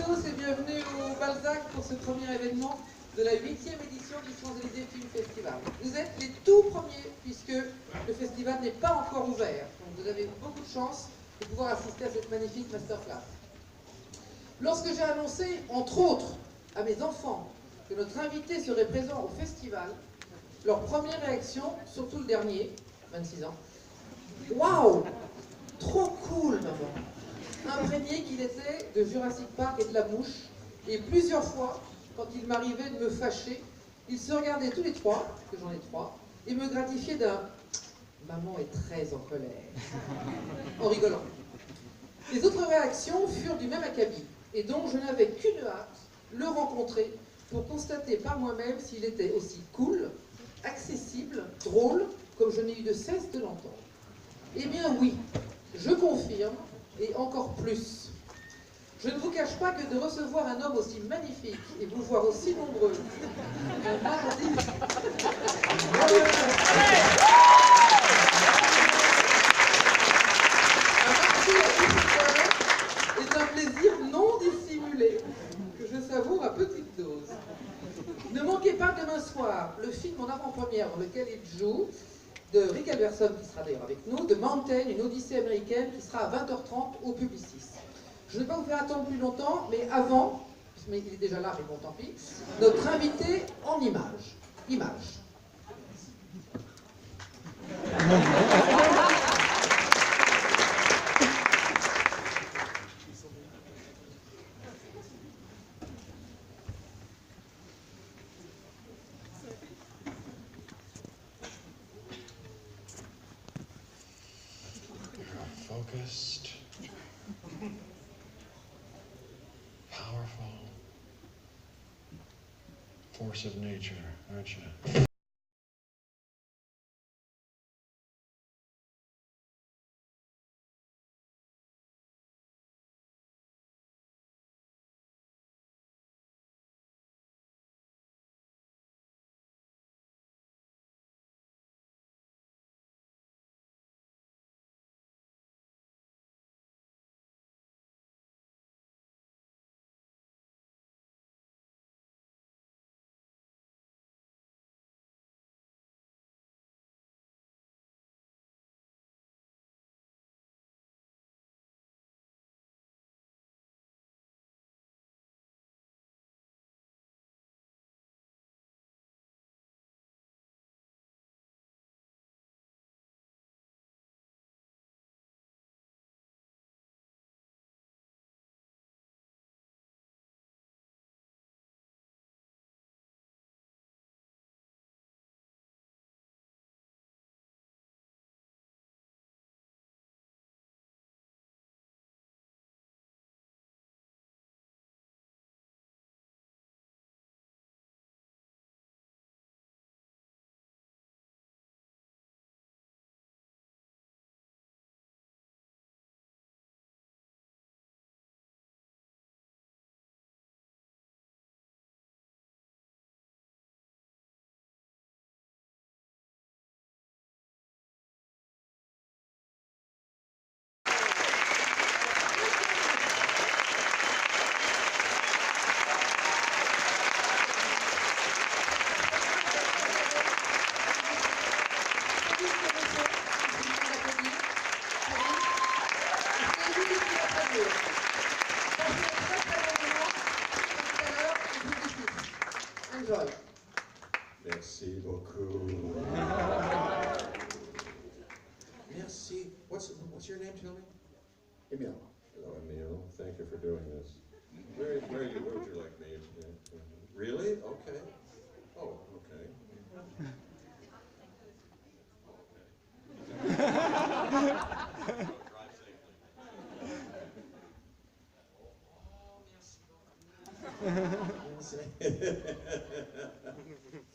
tous et bienvenue au Balzac pour ce premier événement de la 8e édition du Champs-Élysées Film Festival. Vous êtes les tout premiers puisque le festival n'est pas encore ouvert. Donc vous avez beaucoup de chance de pouvoir assister à cette magnifique masterclass. Lorsque j'ai annoncé, entre autres, à mes enfants que notre invité serait présent au festival, leur première réaction, surtout le dernier, 26 ans, « Waouh! Trop cool, maman !» Imprégné qu'il était de Jurassic Park et de la mouche, et plusieurs fois, quand il m'arrivait de me fâcher, ils se regardaient tous les trois, que j'en ai trois, et me gratifiaient d'un « Maman est très en colère », en rigolant. Les autres réactions furent du même acabit, et donc je n'avais qu'une hâte, le rencontrer, pour constater par moi-même s'il était aussi cool, accessible, drôle, comme je n'ai eu de cesse de l'entendre. Eh bien oui, je confirme, et encore plus. Je ne vous cache pas que de recevoir un homme aussi magnifique et vous voir aussi nombreux un mardi est un plaisir non dissimulé que je savoure à petite dose. Ne manquez pas demain soir le film en avant-première dans lequel il joue, de Rick Alberson qui sera d'ailleurs avec nous, de Mountain, une odyssée américaine qui sera à 20h30 au Publicis. Je ne vais pas vous faire attendre plus longtemps, mais avant, mais il est déjà là, mais bon tant pis, notre invité en images. Images. Focused, powerful force of nature, aren't you? Merci beaucoup. Merci. What's your name? Tell me. Emil. Hello, Emil. Thank you for doing this. Where would you like me? Really? Okay. Oh, okay.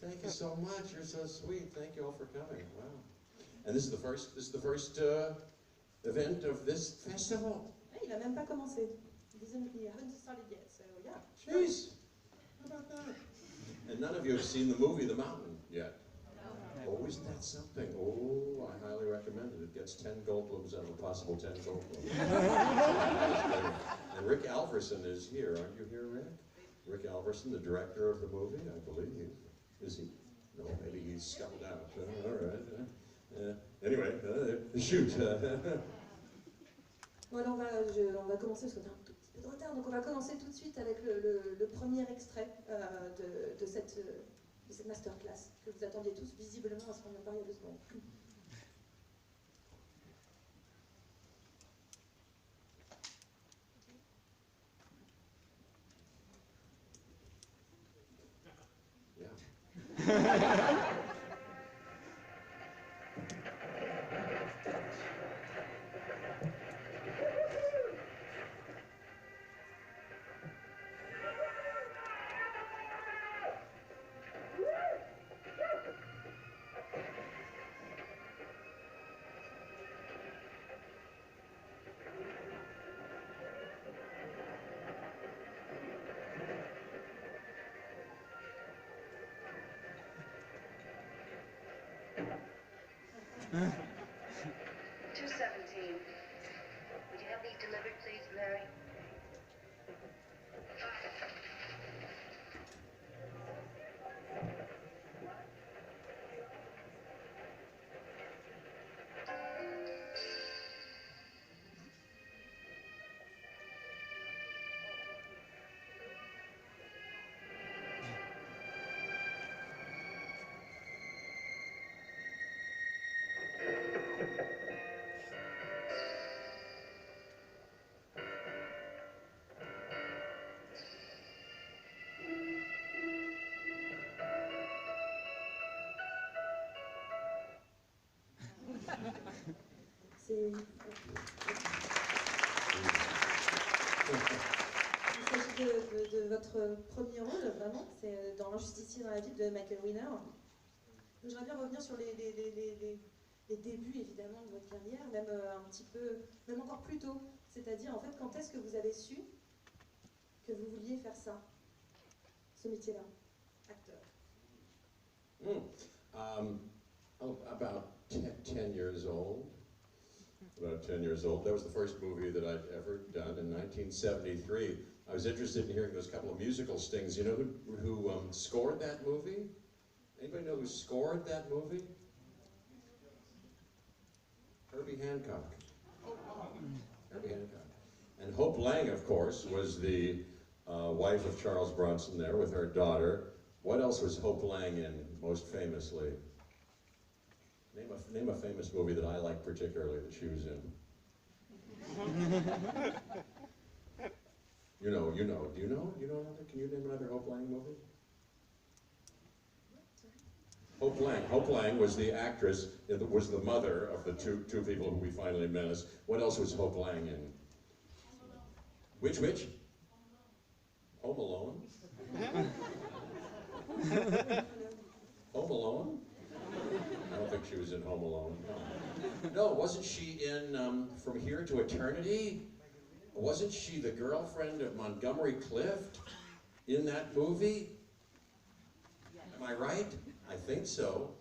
Thank you so much. You're so sweet. Thank you all for coming. Wow. And this is the first event of this festival. Il a même pas commencé. He hasn't started yet. So yeah. Jeez. How about that? And none of you have seen the movie The Mountain yet. Oh, isn't that something? Oh, I highly recommend it. It gets 10 Goldblums out of a possible 10 Goldblums. And Rick Alverson is here. Aren't you here, Rick? Rick Alverson, the director of the movie, I believe. Is he? No, maybe he's scuttled out. All right. Anyway, shoot. Bon, alors on va commencer parce qu'on a un tout petit peu de retard, donc on va commencer tout de suite avec le premier extrait de cette masterclass que vous attendiez tous visiblement à ce qu'on en parle il y a 2 secondes. Would you have these delivered, please, Larry? Il s'agit de votre premier rôle, vraiment, c'est dans L'injustice dans la vie de Michael Winner. J'aimerais bien revenir sur les débuts, évidemment, de votre carrière, même un petit peu, même encore plus tôt. C'est-à-dire, en fait, quand est-ce que vous avez su que vous vouliez faire ça, ce métier-là, acteur? About 10 years old. About 10 years old. That was the first movie that I'd ever done in 1973. I was interested in hearing those couple of musical stings. You know who scored that movie? Anybody know who scored that movie? Herbie Hancock. Herbie Hancock. And Hope Lang, of course, was the wife of Charles Bronson there with her daughter. What else was Hope Lang in, most famously? Name a famous movie that I like particularly that she was in. You know. Do you know another? Can you name another Hope Lang movie? Hope Lang was the actress, was the mother of the two people who we finally met us. What else was Hope Lang in? Which? Home Alone? Home Alone? I don't think she was in Home Alone. No, wasn't she in From Here to Eternity? Wasn't she the girlfriend of Montgomery Clift in that movie? Am I right? I think so.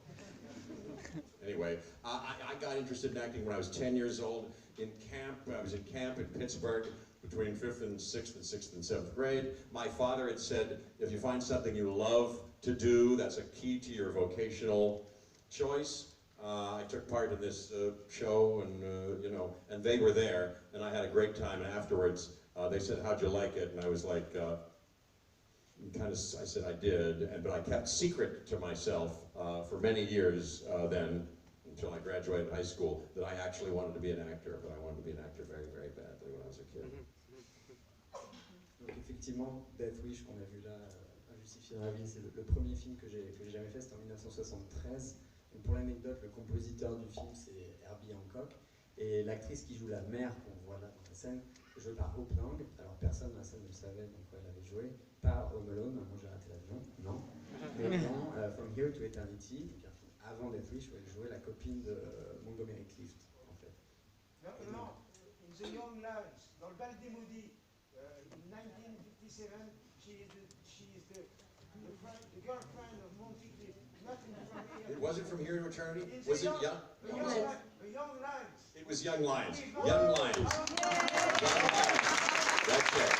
Anyway, I got interested in acting when I was 10 years old in camp. I was in camp in Pittsburgh between 5th and 6th and 6th and 7th grade. My father had said, if you find something you love to do, that's a key to your vocational choice. I took part in this show, and and they were there, and I had a great time. And afterwards, they said, "How'd you like it?" And I was like, I said I did, but I kept secret to myself for many years then, until I graduated high school, that I actually wanted to be an actor, but I wanted to be an actor very, very badly when I was a kid. Donc effectivement, Death Wish qu'on a vu là, Injustice dans la vie, c'est le premier film que j'ai jamais fait, c'était en 1973. Donc pour l'anecdote, le compositeur du film c'est Herbie Hancock, et l'actrice qui joue la mère qu'on voit là dans la scène, jouée par Hope Lang. Alors personne dans la scène ne le savait, donc elle avait joué. Pas Home Alone, moi j'ai raté l'avion, non. Mais dans From Here to Eternity, donc un film avant Death Wish, où elle jouait la copine de Montgomery Clift, en fait. Non, in The Young Lives, dans le bal des maudits, 1957, she is the girlfriend of Monty Clift. It wasn't from here to eternity? Was it young? The young lions. It was Young Lions. Young Lions. Young Lions. That's it.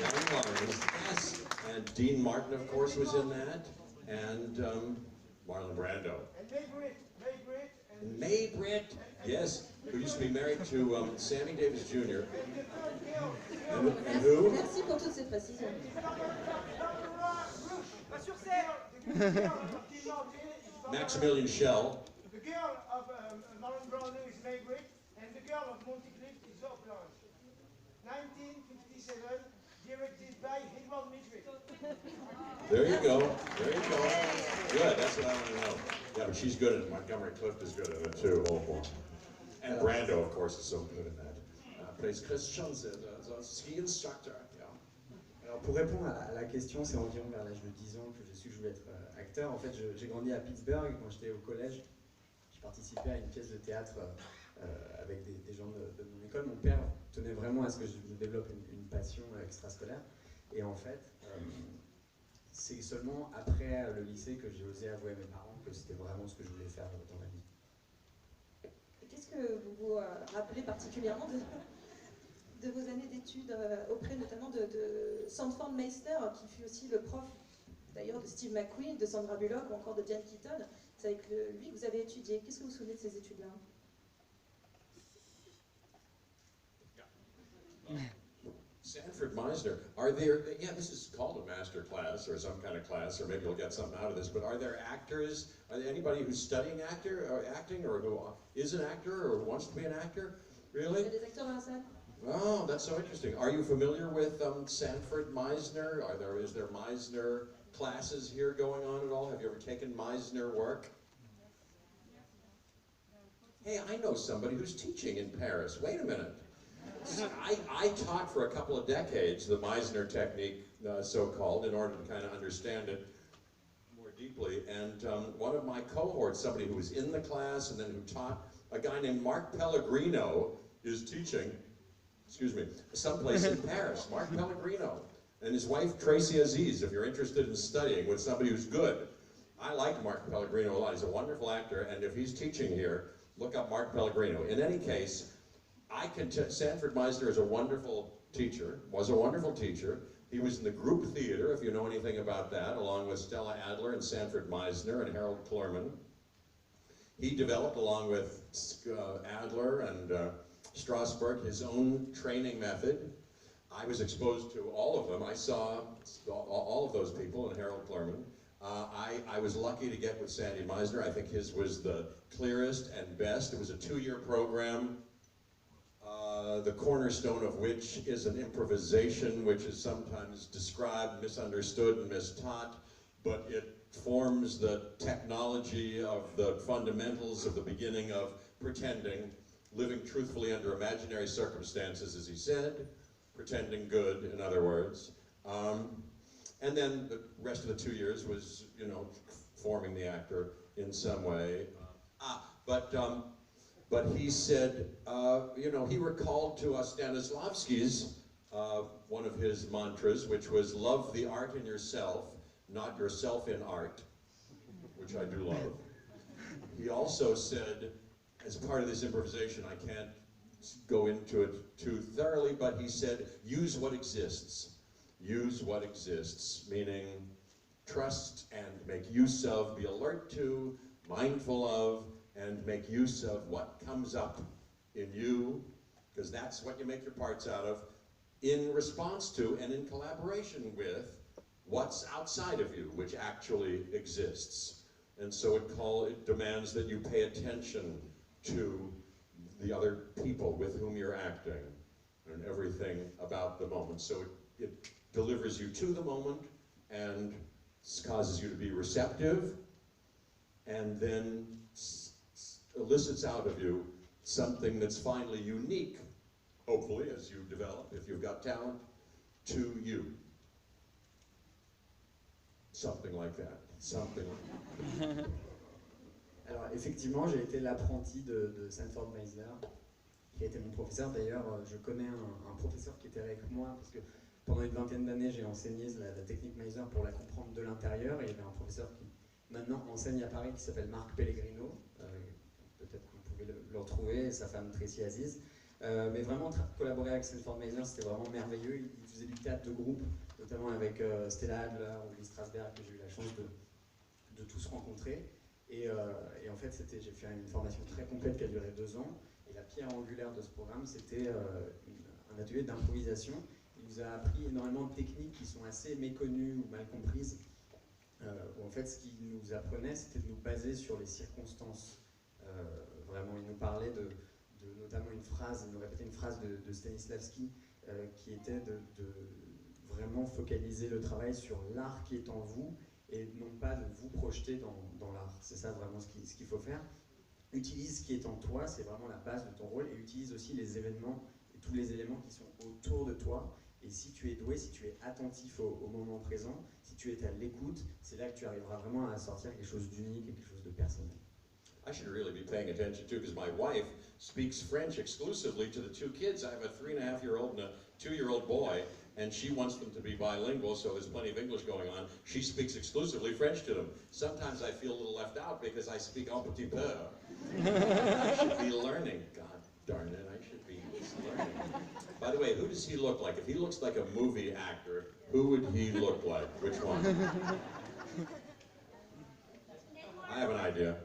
Young Lions, yes. And Dean Martin, of course, was in that. And Marlon Brando. And May Britt. And May Britt, yes, who used to be married to Sammy Davis Jr. And who? Merci pour toutes ces précisions. Maximilian Schell. The girl of Marlon Brando is May Britt, and the girl of Monty Clift is Zoe Blanche. 1957, directed by Edward Midrick. There you go. There you go. Good, that's what I want to know. Yeah, but she's good at it. Montgomery Clift is good at it too. Oh, boy. And Brando, of course, is so good at that. Plays Christian, the ski instructor. Yeah. Alors pour répondre à la question, c'est environ vers l'âge de 10 ans que j'ai su que je voulais être acteur. En fait, j'ai grandi à Pittsburgh. Quand j'étais au collège, je participais à une pièce de théâtre avec des gens de mon école. Mon père tenait vraiment à ce que je développe une passion extrascolaire. Et en fait, c'est seulement après le lycée que j'ai osé avouer à mes parents que c'était vraiment ce que je voulais faire dans la vie. Qu'est-ce que vous vous rappelez particulièrement de vos années d'études auprès notamment de Sanford Meister, qui fut aussi le prof d'ailleurs de Steve McQueen, de Sandra Bullock ou encore de Diane Keaton? C'est avec lui que vous avez étudié. Qu'est-ce que vous vous souvenez de ces études-là? Sanford Meisner, are there, yeah, this is called a master class or some kind of class, or maybe you'll get something out of this, but are there actors, are there anybody who's studying acting, or who is an actor, or wants to be an actor? Really? Des acteurs dans la salle? Oh, that's so interesting. Are you familiar with Sanford Meisner? Is there Meisner classes here going on at all? Have you ever taken Meisner work? Hey, I know somebody who's teaching in Paris. Wait a minute. I taught for a couple of decades the Meisner technique, so-called, in order to kind of understand it more deeply. And one of my cohorts, somebody who was in the class and then who taught, a guy named Mark Pellegrino is teaching, excuse me, someplace in Paris. Mark Pellegrino. And his wife, Tracy Aziz, if you're interested in studying with somebody who's good. I like Mark Pellegrino a lot. He's a wonderful actor, and if he's teaching here, look up Mark Pellegrino. In any case, Sanford Meisner is a wonderful teacher, was a wonderful teacher. He was in the group theater, if you know anything about that, along with Stella Adler and Sanford Meisner and Harold Clurman. He developed, along with Adler and Strasberg, his own training method. I was exposed to all of them. I saw all of those people and Harold Clurman. I was lucky to get with Sandy Meisner. I think his was the clearest and best. It was a 2-year program. The cornerstone of which is an improvisation, which is sometimes described, misunderstood, and mistaught, but it forms the technology of the fundamentals of the beginning of pretending, living truthfully under imaginary circumstances, as he said, pretending good, in other words. And then the rest of the 2 years was, you know, forming the actor in some way. But he said, you know, he recalled to us Stanislavski's, one of his mantras, which was love the art in yourself, not yourself in art, which I do love. He also said, as part of this improvisation, I can't go into it too thoroughly, but he said, use what exists. Use what exists, meaning trust and make use of, be alert to, mindful of, and make use of what comes up in you, because that's what you make your parts out of, in response to and in collaboration with what's outside of you, which actually exists. And so it demands that you pay attention to the other people with whom you're acting and everything about the moment. So it delivers you to the moment and causes you to be receptive, and then elicits out of you something that's finally unique, hopefully, as you develop, if you've got talent, to you. Something like that. Something like that. Alors effectivement, j'ai été l'apprenti de Sanford Meisner, qui a été mon professeur. D'ailleurs, je connais un professeur qui était avec moi, parce que pendant une vingtaine d'années, j'ai enseigné la technique Meisner pour la comprendre de l'intérieur. Et il y avait un professeur qui maintenant enseigne à Paris qui s'appelle Marc Pellegrino. Peut-être que vous pouvez le retrouver, et sa femme Tracy Aziz. Mais vraiment, collaborer avec Stanford Meisner, c'était vraiment merveilleux. Il faisait du théâtre de groupe, notamment avec Stella Adler ou Lee Strasberg, que j'ai eu la chance de tous rencontrer. Et en fait, j'ai fait une formation très complète qui a duré 2 ans. Et la pierre angulaire de ce programme, c'était un atelier d'improvisation. Il nous a appris énormément de techniques qui sont assez méconnues ou mal comprises. Où en fait, ce qu'il nous apprenait, c'était de nous baser sur les circonstances. Vraiment, il nous parlait de notamment une phrase, il nous répétait une phrase de Stanislavski qui était de vraiment focaliser le travail sur l'art qui est en vous et non pas de vous projeter dans l'art. C'est ça vraiment ce qu'il faut faire. Utilise ce qui est en toi, c'est vraiment la base de ton rôle, et utilise aussi les événements et tous les éléments qui sont autour de toi. Et si tu es doué, si tu es attentif au moment présent, si tu es à l'écoute, c'est là que tu arriveras vraiment à sortir quelque chose d'unique et quelque chose de personnel. I should really be paying attention too, because my wife speaks French exclusively to the 2 kids. I have a 3.5-year-old and a 2-year-old boy, and she wants them to be bilingual, so there's plenty of English going on. She speaks exclusively French to them. Sometimes I feel a little left out because I speak un petit peu. I should be learning. God darn it, I should be learning. By the way, who does he look like? If he looks like a movie actor, who would he look like? Which one? I have an idea.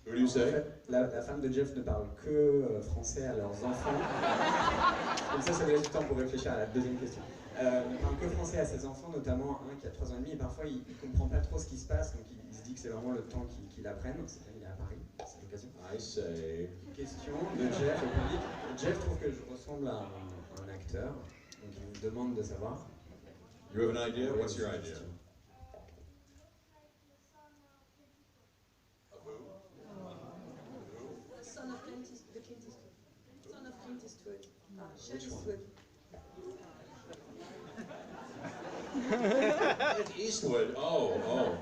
Who do you En say? fait, la femme de Jeff ne parle que français à leurs enfants. Comme ça vous laisse du temps pour réfléchir à la deuxième question. Il parle que français à ses enfants, notamment un qui a 3 ans et demi, et parfois il ne comprend pas trop ce qui se passe, donc il se dit que c'est vraiment le temps qu'il apprenne. Il est à Paris, c'est l'occasion. I say... Question de Jeff au public. Jeff trouve que je ressemble à un acteur, donc il me demande de savoir. You have an idea? What's your idea? Son of Clint Eastwood. Son of Clint Eastwood. Chef Which one? Eastwood. Clint Eastwood, oh.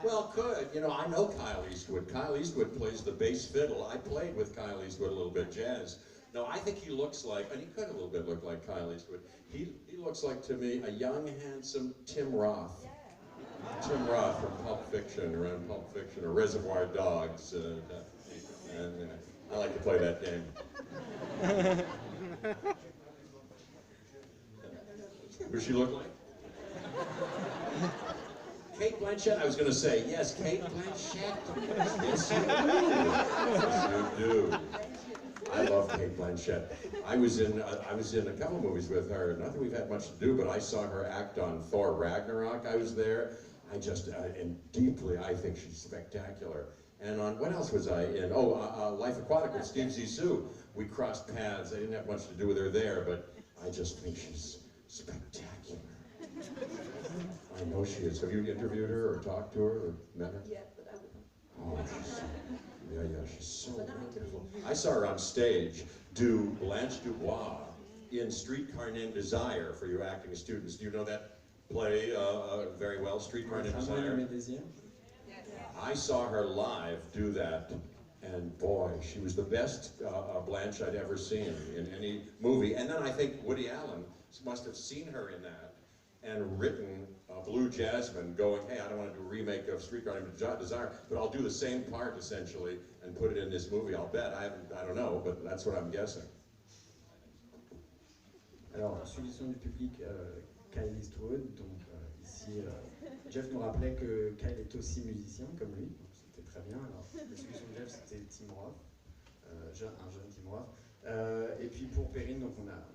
Well, good. You know, I know Kyle Eastwood. Kyle Eastwood plays the bass fiddle. I played with Kyle Eastwood a little bit, jazz. No, I think he looks like, and he could a little bit look like Kyle Eastwood. He looks like, to me, a young, handsome Tim Roth. Yeah. Tim Roth from Pulp Fiction, around Pulp Fiction, or Reservoir Dogs. And I like to play that game. What does she look like? Kate Blanchett, I was going to say, yes, Kate Blanchett. Yes, you do. Yes, you do. I love Kate Blanchett. I was in a couple movies with her. Not that we've had much to do, but I saw her act on Thor Ragnarok. I was there. And deeply, I think she's spectacular. And on, what else was I in? Life Aquatic with Steve Zissou. We crossed paths. I didn't have much to do with her there, but I just think she's spectacular. I know she is. Have you interviewed her or talked to her or met her? Yeah, but I wouldn't. Oh, she's so wonderful. I saw her on stage do Blanche Dubois in Streetcar Named Desire for you acting students. Do you know that play very well, Streetcar Named Desire? I saw her live do that, and boy, she was the best Blanche I'd ever seen in any movie. And then I think Woody Allen must have seen her in that and written Blue Jasmine going, hey, I don't want to do a remake of Streetcar Named Desire, but I'll do the same part essentially and put it in this movie, I'll bet. I don't know, but that's what I'm guessing. Alors, suggestion du public, Kyle Eastwood. Donc ici, Jeff nous rappelait que Kyle est aussi musicien comme lui, donc c'était très bien. Alors, la suggestion de Jeff, c'était Tim Roth, un jeune Tim Roth. Et puis pour Perrine, donc on a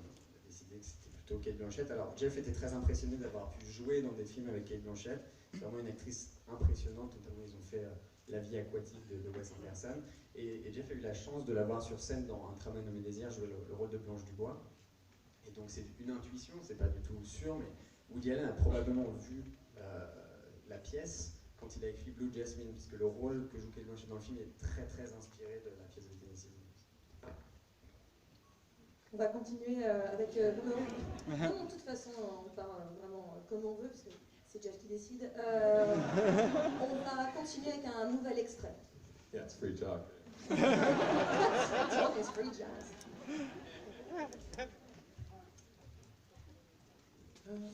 décidé que c'était plutôt Kate Blanchett. Alors Jeff était très impressionné d'avoir pu jouer dans des films avec Kate Blanchett. C'est vraiment une actrice impressionnante, notamment ils ont fait La vie aquatique de Wes Anderson. Et Jeff a eu la chance de la voir sur scène dans Un travail nommé Désir, jouer le rôle de Blanche Dubois. Et donc c'est une intuition, c'est pas du tout sûr, mais Woody Allen a probablement vu la pièce quand il a écrit Blue Jasmine, puisque le rôle que joue Kate Blanchett dans le film est très très inspiré de la pièce de Tennessee Williams. On va continuer avec non, de toute façon, on part vraiment comme on veut, parce que c'est Jeff qui décide. On va continuer avec un nouvel extrait. Yeah, it's free talk. Free talk is free jazz. Deuxième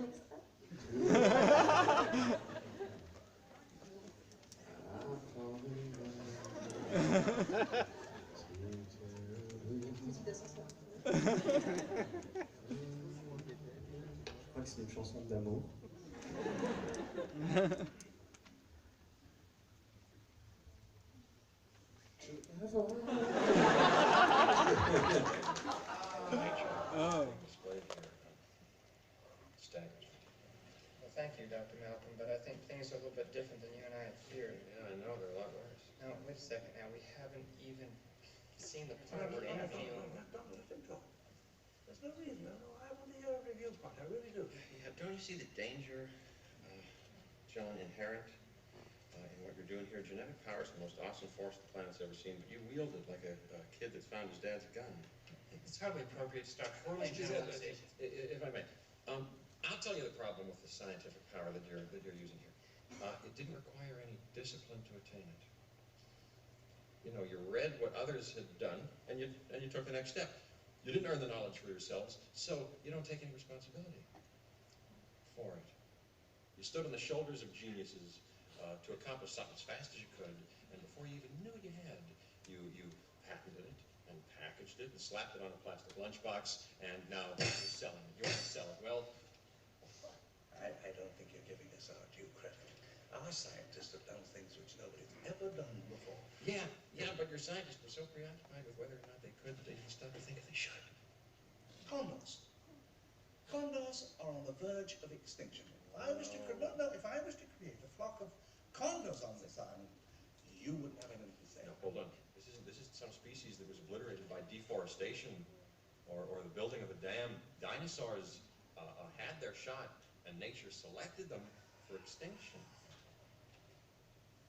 extrait. Musique d'ascenseur. Je crois que c'est une chanson d'amour. Well, thank you, Dr. Malcolm, but I think things are a little bit different than you and I had feared. Yeah, I know, they're a lot worse. Now, wait a second now. We haven't even seen the final interview. Don't let him talk. There's no reason. I want to hear a review part. I really do. Yeah, don't you see the danger, John, inherent in what you're doing here? Genetic power is the most awesome force the planet's ever seen, but you wield it like a kid that's found his dad's gun. It's hardly appropriate to start forming generalizations. If I may, I'll tell you the problem with the scientific power that you're using here. It didn't require any discipline to attain it. You know, you read what others had done, and you took the next step. You didn't earn the knowledge for yourselves, so you don't take any responsibility for it. You stood on the shoulders of geniuses to accomplish something as fast as you could, and before you even knew you had, you patented it and packaged it and slapped it on a plastic lunchbox, and now you're selling it. You want to sell it. Well, I don't think you're giving us our due credit. Our scientists have done things which nobody's ever done before. yeah, but your scientists were so preoccupied with whether or not they could that they didn't stop to think if they should. Condors. Condors are on the verge of extinction. If I was to create a flock of condors on this island, you wouldn't have anything to say. Now, hold on. This isn't some species that was obliterated by deforestation or the building of a dam. Dinosaurs had their shot, and nature selected them for extinction.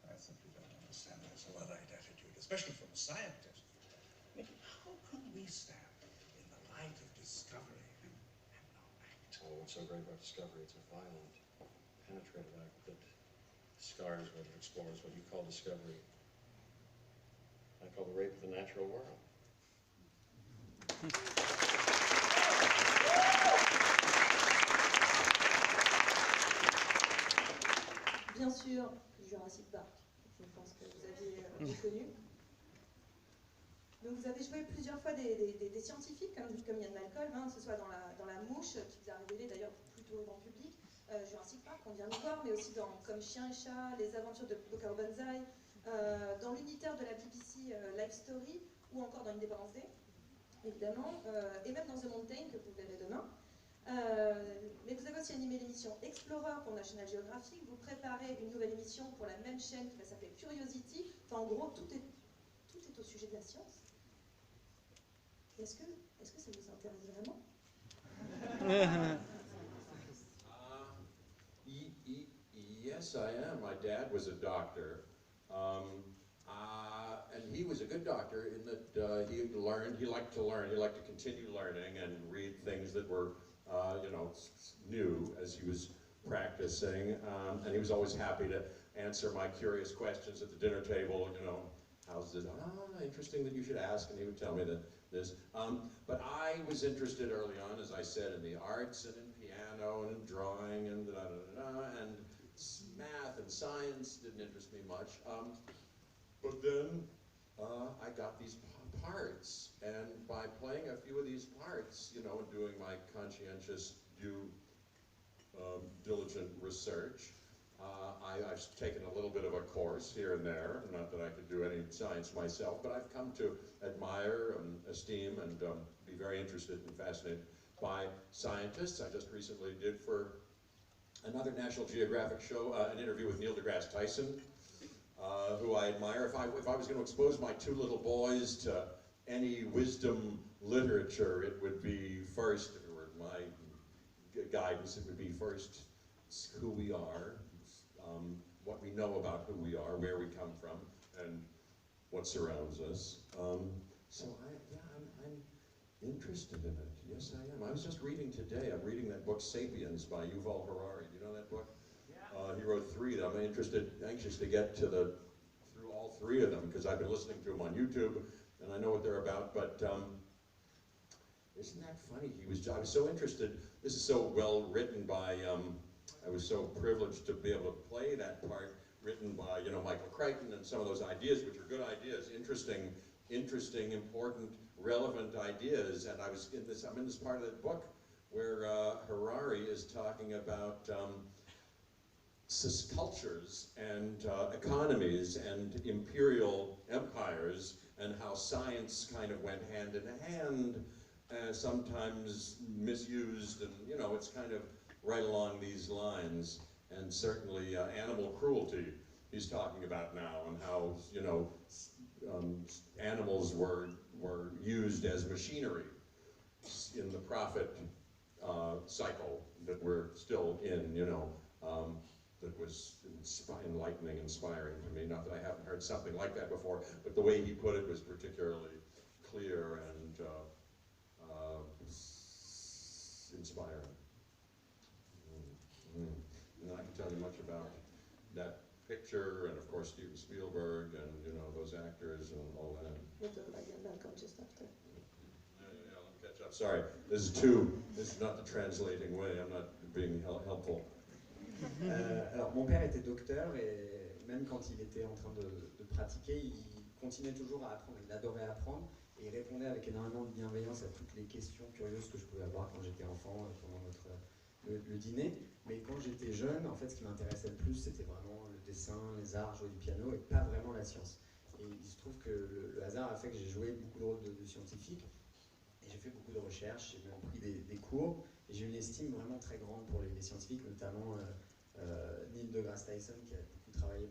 I simply don't understand this Luddite attitude, especially from a scientist. I mean, how can we stand in the light of discovery and not act? Oh, what's so great about discovery? It's a violent, penetrative act that scars what it explores, what you call discovery. I call the rape of the natural world. Bien sûr, Jurassic Park, je pense que vous aviez reconnu. Donc vous avez joué plusieurs fois des scientifiques, comme Ian Malcolm, que ce soit dans la mouche, qui vous a révélé d'ailleurs plutôt au grand public, Jurassic Park, qu'on vient de voir, mais aussi dans Comme chien et chat, Les aventures de Boca Banzai, dans l'unitaire de la BBC Life Story, ou encore dans Independence Day, évidemment, et même dans The Mountain, que vous verrez demain. Mais vous avez aussi animé l'émission Explorer pour National Geographic. Vous préparez une nouvelle émission pour la même chaîne qui va s'appeler Curiosity. Enfin, en gros, tout est au sujet de la science. Est-ce que ça vous intéresse vraiment? Yes, I am. My dad was a doctor, and he was a good doctor in that he liked to learn, he liked to continue learning and read things that were, new as he was practicing, and he was always happy to answer my curious questions at the dinner table, how's this? Interesting that you should ask, and he would tell me that this. But I was interested early on, as I said, in the arts and in piano and in drawing and and math and science didn't interest me much. But then I got these parts, and by playing a few of these parts, and doing my conscientious, diligent research, I've taken a little bit of a course here and there, not that I could do any science myself, but I've come to admire and esteem and be very interested and fascinated by scientists. I just recently did for another National Geographic show an interview with Neil deGrasse Tyson, who I admire. If I was going to expose my two little boys to any wisdom literature, it would be first, if it were my guidance, it would be first who we are, what we know about who we are, where we come from, and what surrounds us. So I'm interested in it. Yes, I am. I was just reading today. I'm reading that book *Sapiens* by Yuval Harari. Do you know that book? Yeah. He wrote 3 that I'm anxious to get through all three of them because I've been listening to them on YouTube and I know what they're about, but isn't that funny? I was so interested. This is so well written by, I was so privileged to be able to play that part, written by, you know, Michael Crichton, and some of those ideas, which are good ideas, interesting, important, relevant ideas. And I'm in this part of the book where Harari is talking about cultures and economies and imperial empires and how science kind of went hand in hand, sometimes misused, and you know, it's kind of right along these lines. And certainly animal cruelty he's talking about now, and how, you know, animals were used as machinery in the profit cycle that we're still in, you know, that was enlightening, inspiring to me. Not that I haven't heard something like that before, but the way he put it was particularly clear and inspiring. And I can tell you much about that picture, and of course Steven Spielberg, and you know, those actors and all that. Just after. Yeah, let me catch up. Sorry, this is not the translating way. I'm not being helpful. Alors, mon père était docteur et même quand il était en train de pratiquer, il continuait toujours à apprendre. Il adorait apprendre et il répondait avec énormément de bienveillance à toutes les questions curieuses que je pouvais avoir quand j'étais enfant pendant le dîner. Mais quand j'étais jeune, en fait, ce qui m'intéressait le plus, c'était vraiment le dessin, les arts, jouer du piano et pas vraiment la science. Et il se trouve que le hasard a fait que j'ai joué beaucoup de rôles de scientifique et j'ai fait beaucoup de recherches, j'ai même pris des cours et j'ai une estime vraiment très grande pour les scientifiques, notamment Neil deGrasse Tyson qui a beaucoup travaillé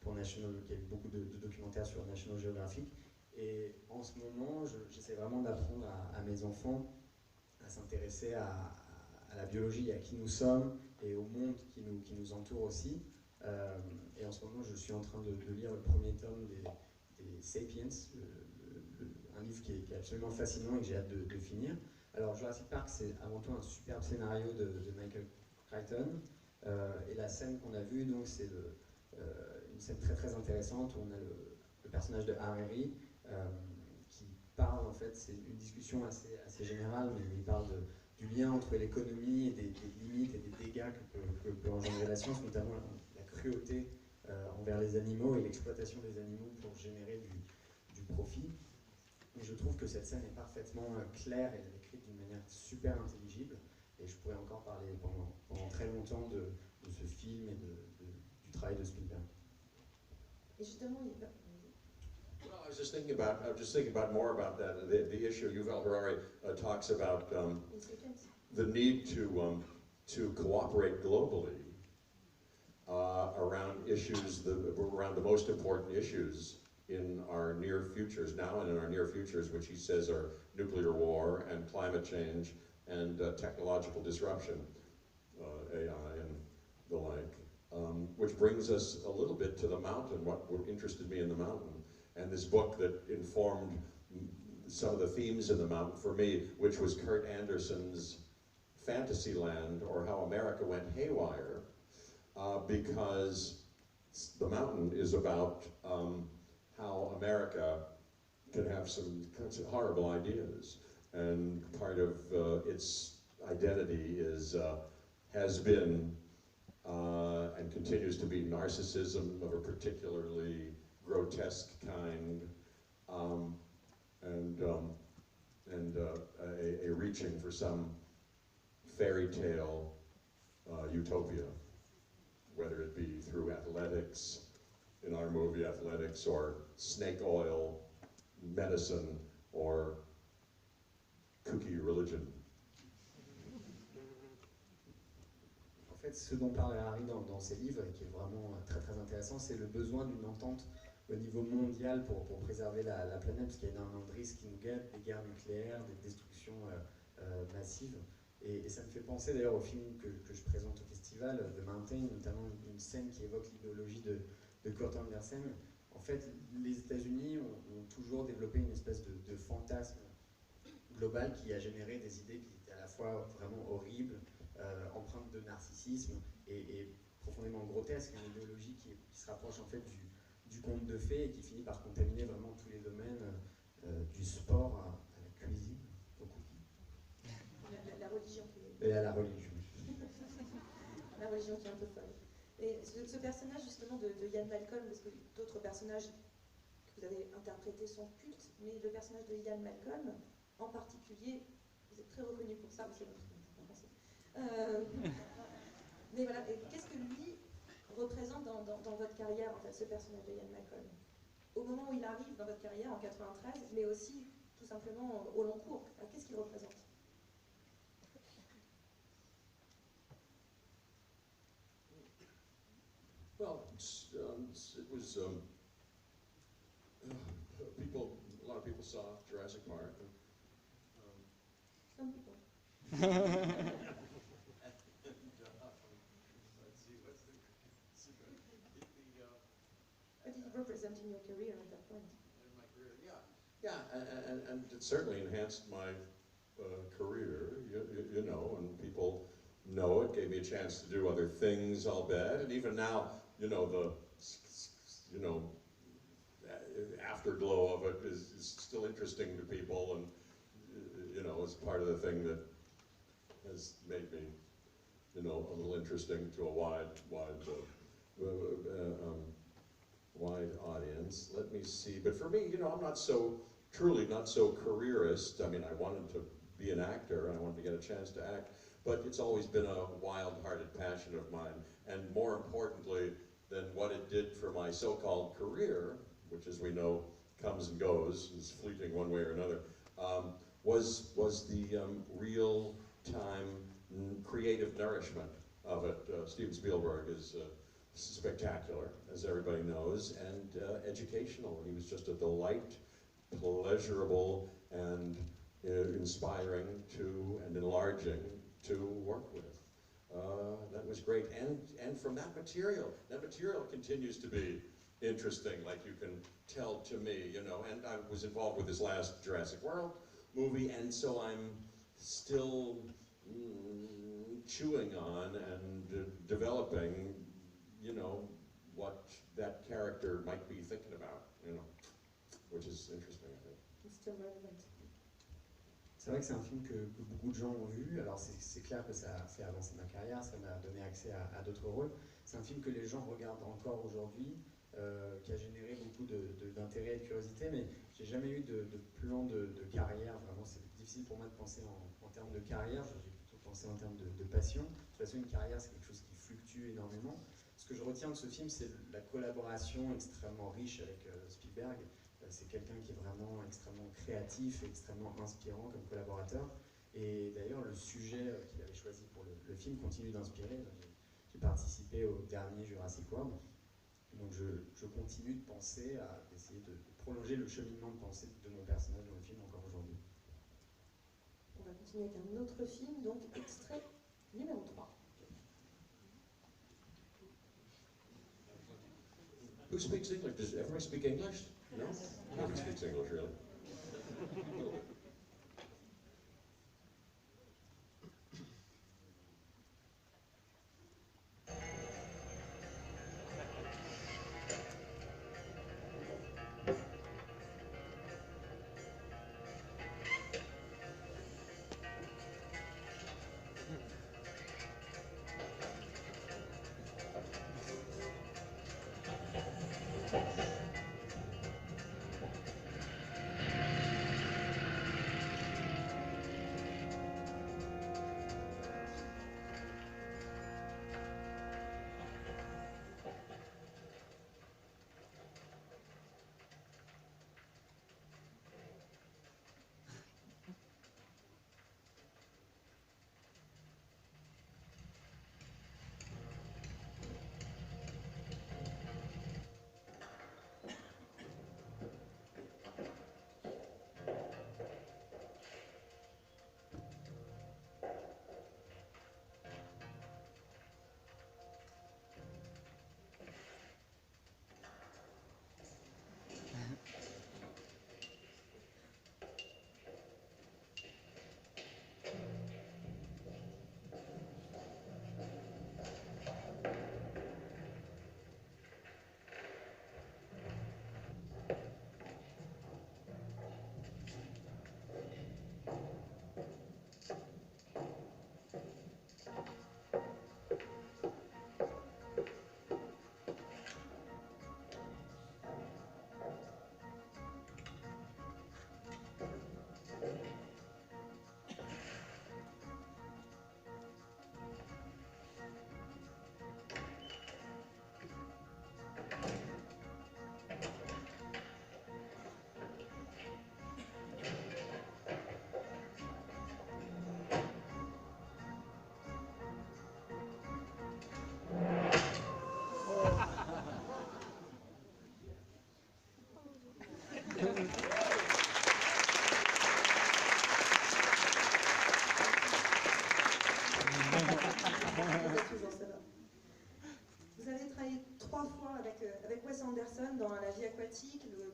pour National, qui a eu beaucoup de documentaires sur National Geographic. Et en ce moment, j'essaie vraiment d'apprendre à mes enfants à s'intéresser à la biologie, à qui nous sommes et au monde qui nous entoure aussi. Et en ce moment, je suis en train de lire le premier tome des Sapiens, un livre qui est absolument fascinant et que j'ai hâte de finir. Alors, Jurassic Park, c'est avant tout un superbe scénario de Michael Crichton. Et la scène qu'on a vue, donc, c'est une scène très très intéressante où on a le personnage de Harry qui parle, en fait, c'est une discussion assez générale, mais il parle du lien entre l'économie et des limites et des dégâts que peut engendrer la science, notamment la cruauté envers les animaux et l'exploitation des animaux pour générer du profit. Et je trouve que cette scène est parfaitement claire et écrite d'une manière super intelligible. Et je pourrais encore parler pendant très longtemps de ce film et du travail de Spielberg. Et justement, Well, I was just thinking about more about that. The issue Yuval Harari talks about the need to cooperate globally around issues, around the most important issues in our near futures now, and in our near futures, which he says are nuclear war and climate change and technological disruption, AI and the like, which brings us a little bit to the mountain, what interested me in the mountain, and this book that informed some of the themes in the mountain for me, which was Kurt Anderson's Fantasyland, or How America Went Haywire, because the mountain is about how America can have some horrible ideas, and part of its identity has been and continues to be narcissism of a particularly grotesque kind, and a reaching for some fairy tale utopia, whether it be through athletics, in our movie Athletics, or snake oil, medicine, or kooky religion. En fait, ce dont parle Harry dans ses livres, et qui est vraiment très très intéressant, c'est le besoin d'une entente au niveau mondial pour préserver la planète, parce qu'il y a énormément de risques qui nous guettent, des guerres nucléaires, des destructions massives. Et ça me fait penser d'ailleurs au film que je présente au festival, The Mountain, notamment une scène qui évoque l'idéologie de Kurt Andersen. En fait, les États-Unis ont toujours développé une espèce de fantasme global qui a généré des idées qui étaient à la fois vraiment horribles, empreintes de narcissisme et profondément grotesques, une idéologie qui se rapproche en fait du conte de fées et qui finit par contaminer vraiment tous les domaines, du sport à la cuisine, beaucoup. La religion. Et à la religion. La religion qui est un peu folle. Et ce personnage justement de Ian Malcolm, parce que d'autres personnages que vous avez interprétés sont cultes, mais le personnage de Ian Malcolm, en particulier, vous êtes très reconnu pour ça, monsieur en français. Mais voilà, qu'est-ce que lui représente dans votre carrière, en fait, ce personnage de Ian Malcolm? Au moment où il arrive dans votre carrière, en 93, mais aussi, tout simplement, au long cours, qu'est-ce qu'il représente? Well, it was people. A lot of people saw Jurassic Park. Some people. Let's see, what's the What did it represent in your career at that point? in my career? Yeah, and it certainly enhanced my career. You know, and people know it. Gave me a chance to do other things, I'll bet, and even now. You know, afterglow of it is still interesting to people, and you know, it's part of the thing that has made me, you know, a little interesting to a wide audience. Let me see. But for me, you know, I'm not so careerist. I mean, I wanted to be an actor, and I wanted to get a chance to act. But it's always been a wild-hearted passion of mine, and more importantly than what it did for my so-called career, which, as we know, comes and goes, is fleeting one way or another, was the real-time creative nourishment of it. Steven Spielberg is spectacular, as everybody knows, and educational. He was just a delight, pleasurable, and inspiring to and enlarging to work with. That was great, and from that material continues to be interesting, like you can tell to me, you know, and I was involved with his last Jurassic World movie, and so I'm still chewing on and developing, you know, what that character might be thinking about, you know, which is interesting, I think. It's still relevant. C'est vrai que c'est un film que beaucoup de gens ont vu, alors c'est clair que ça a fait avancer ma carrière, ça m'a donné accès à d'autres rôles. C'est un film que les gens regardent encore aujourd'hui, qui a généré beaucoup d'intérêt et de curiosité, mais j'ai jamais eu de plan de carrière, vraiment c'est difficile pour moi de penser en termes de carrière, j'ai plutôt pensé en termes de passion. De toute façon, une carrière c'est quelque chose qui fluctue énormément. Ce que je retiens de ce film, c'est la collaboration extrêmement riche avec Spielberg. C'est quelqu'un qui est vraiment extrêmement créatif, extrêmement inspirant comme collaborateur. Et d'ailleurs, le sujet qu'il avait choisi pour le film continue d'inspirer. J'ai participé au dernier Jurassic World. Donc je continue de penser à essayer de prolonger le cheminement de pensée de mon personnage dans le film encore aujourd'hui. On va continuer avec un autre film, donc extrait numéro 3. Who speaks English? Does everybody speak English? No? Nobody speaks English, really. A little bit.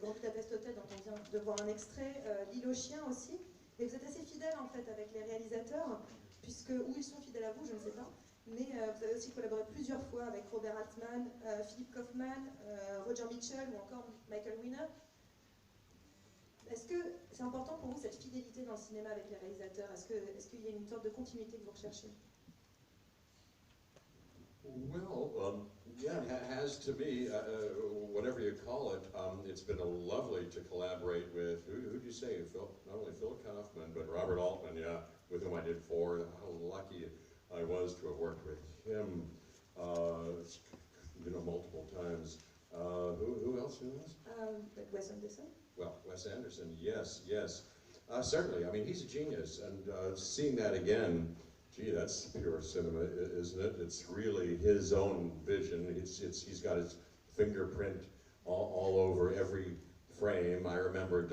Grand Budapest Hotel dont on vient de voir un extrait, L'île aux chiens aussi. Et vous êtes assez fidèle en fait avec les réalisateurs, puisque où ils sont fidèles à vous, je ne sais pas. Mais vous avez aussi collaboré plusieurs fois avec Robert Altman, Philippe Kaufman, Roger Mitchell ou encore Michael Winner. Est-ce que c'est important pour vous cette fidélité dans le cinéma avec les réalisateurs? Est-ce qu'il y a une sorte de continuité que vous recherchez? Well, yeah, it has to be, whatever you call it. It's been lovely to collaborate with, who'd you say? Not only Phil Kaufman, but Robert Altman, yeah, with whom I did 4. How lucky I was to have worked with him, multiple times. Who else? Wes Anderson. Well, Wes Anderson, yes. Certainly, I mean, he's a genius, and seeing that again, gee, that's pure cinema, isn't it? It's really his own vision. He's got his fingerprint all over every frame. I remember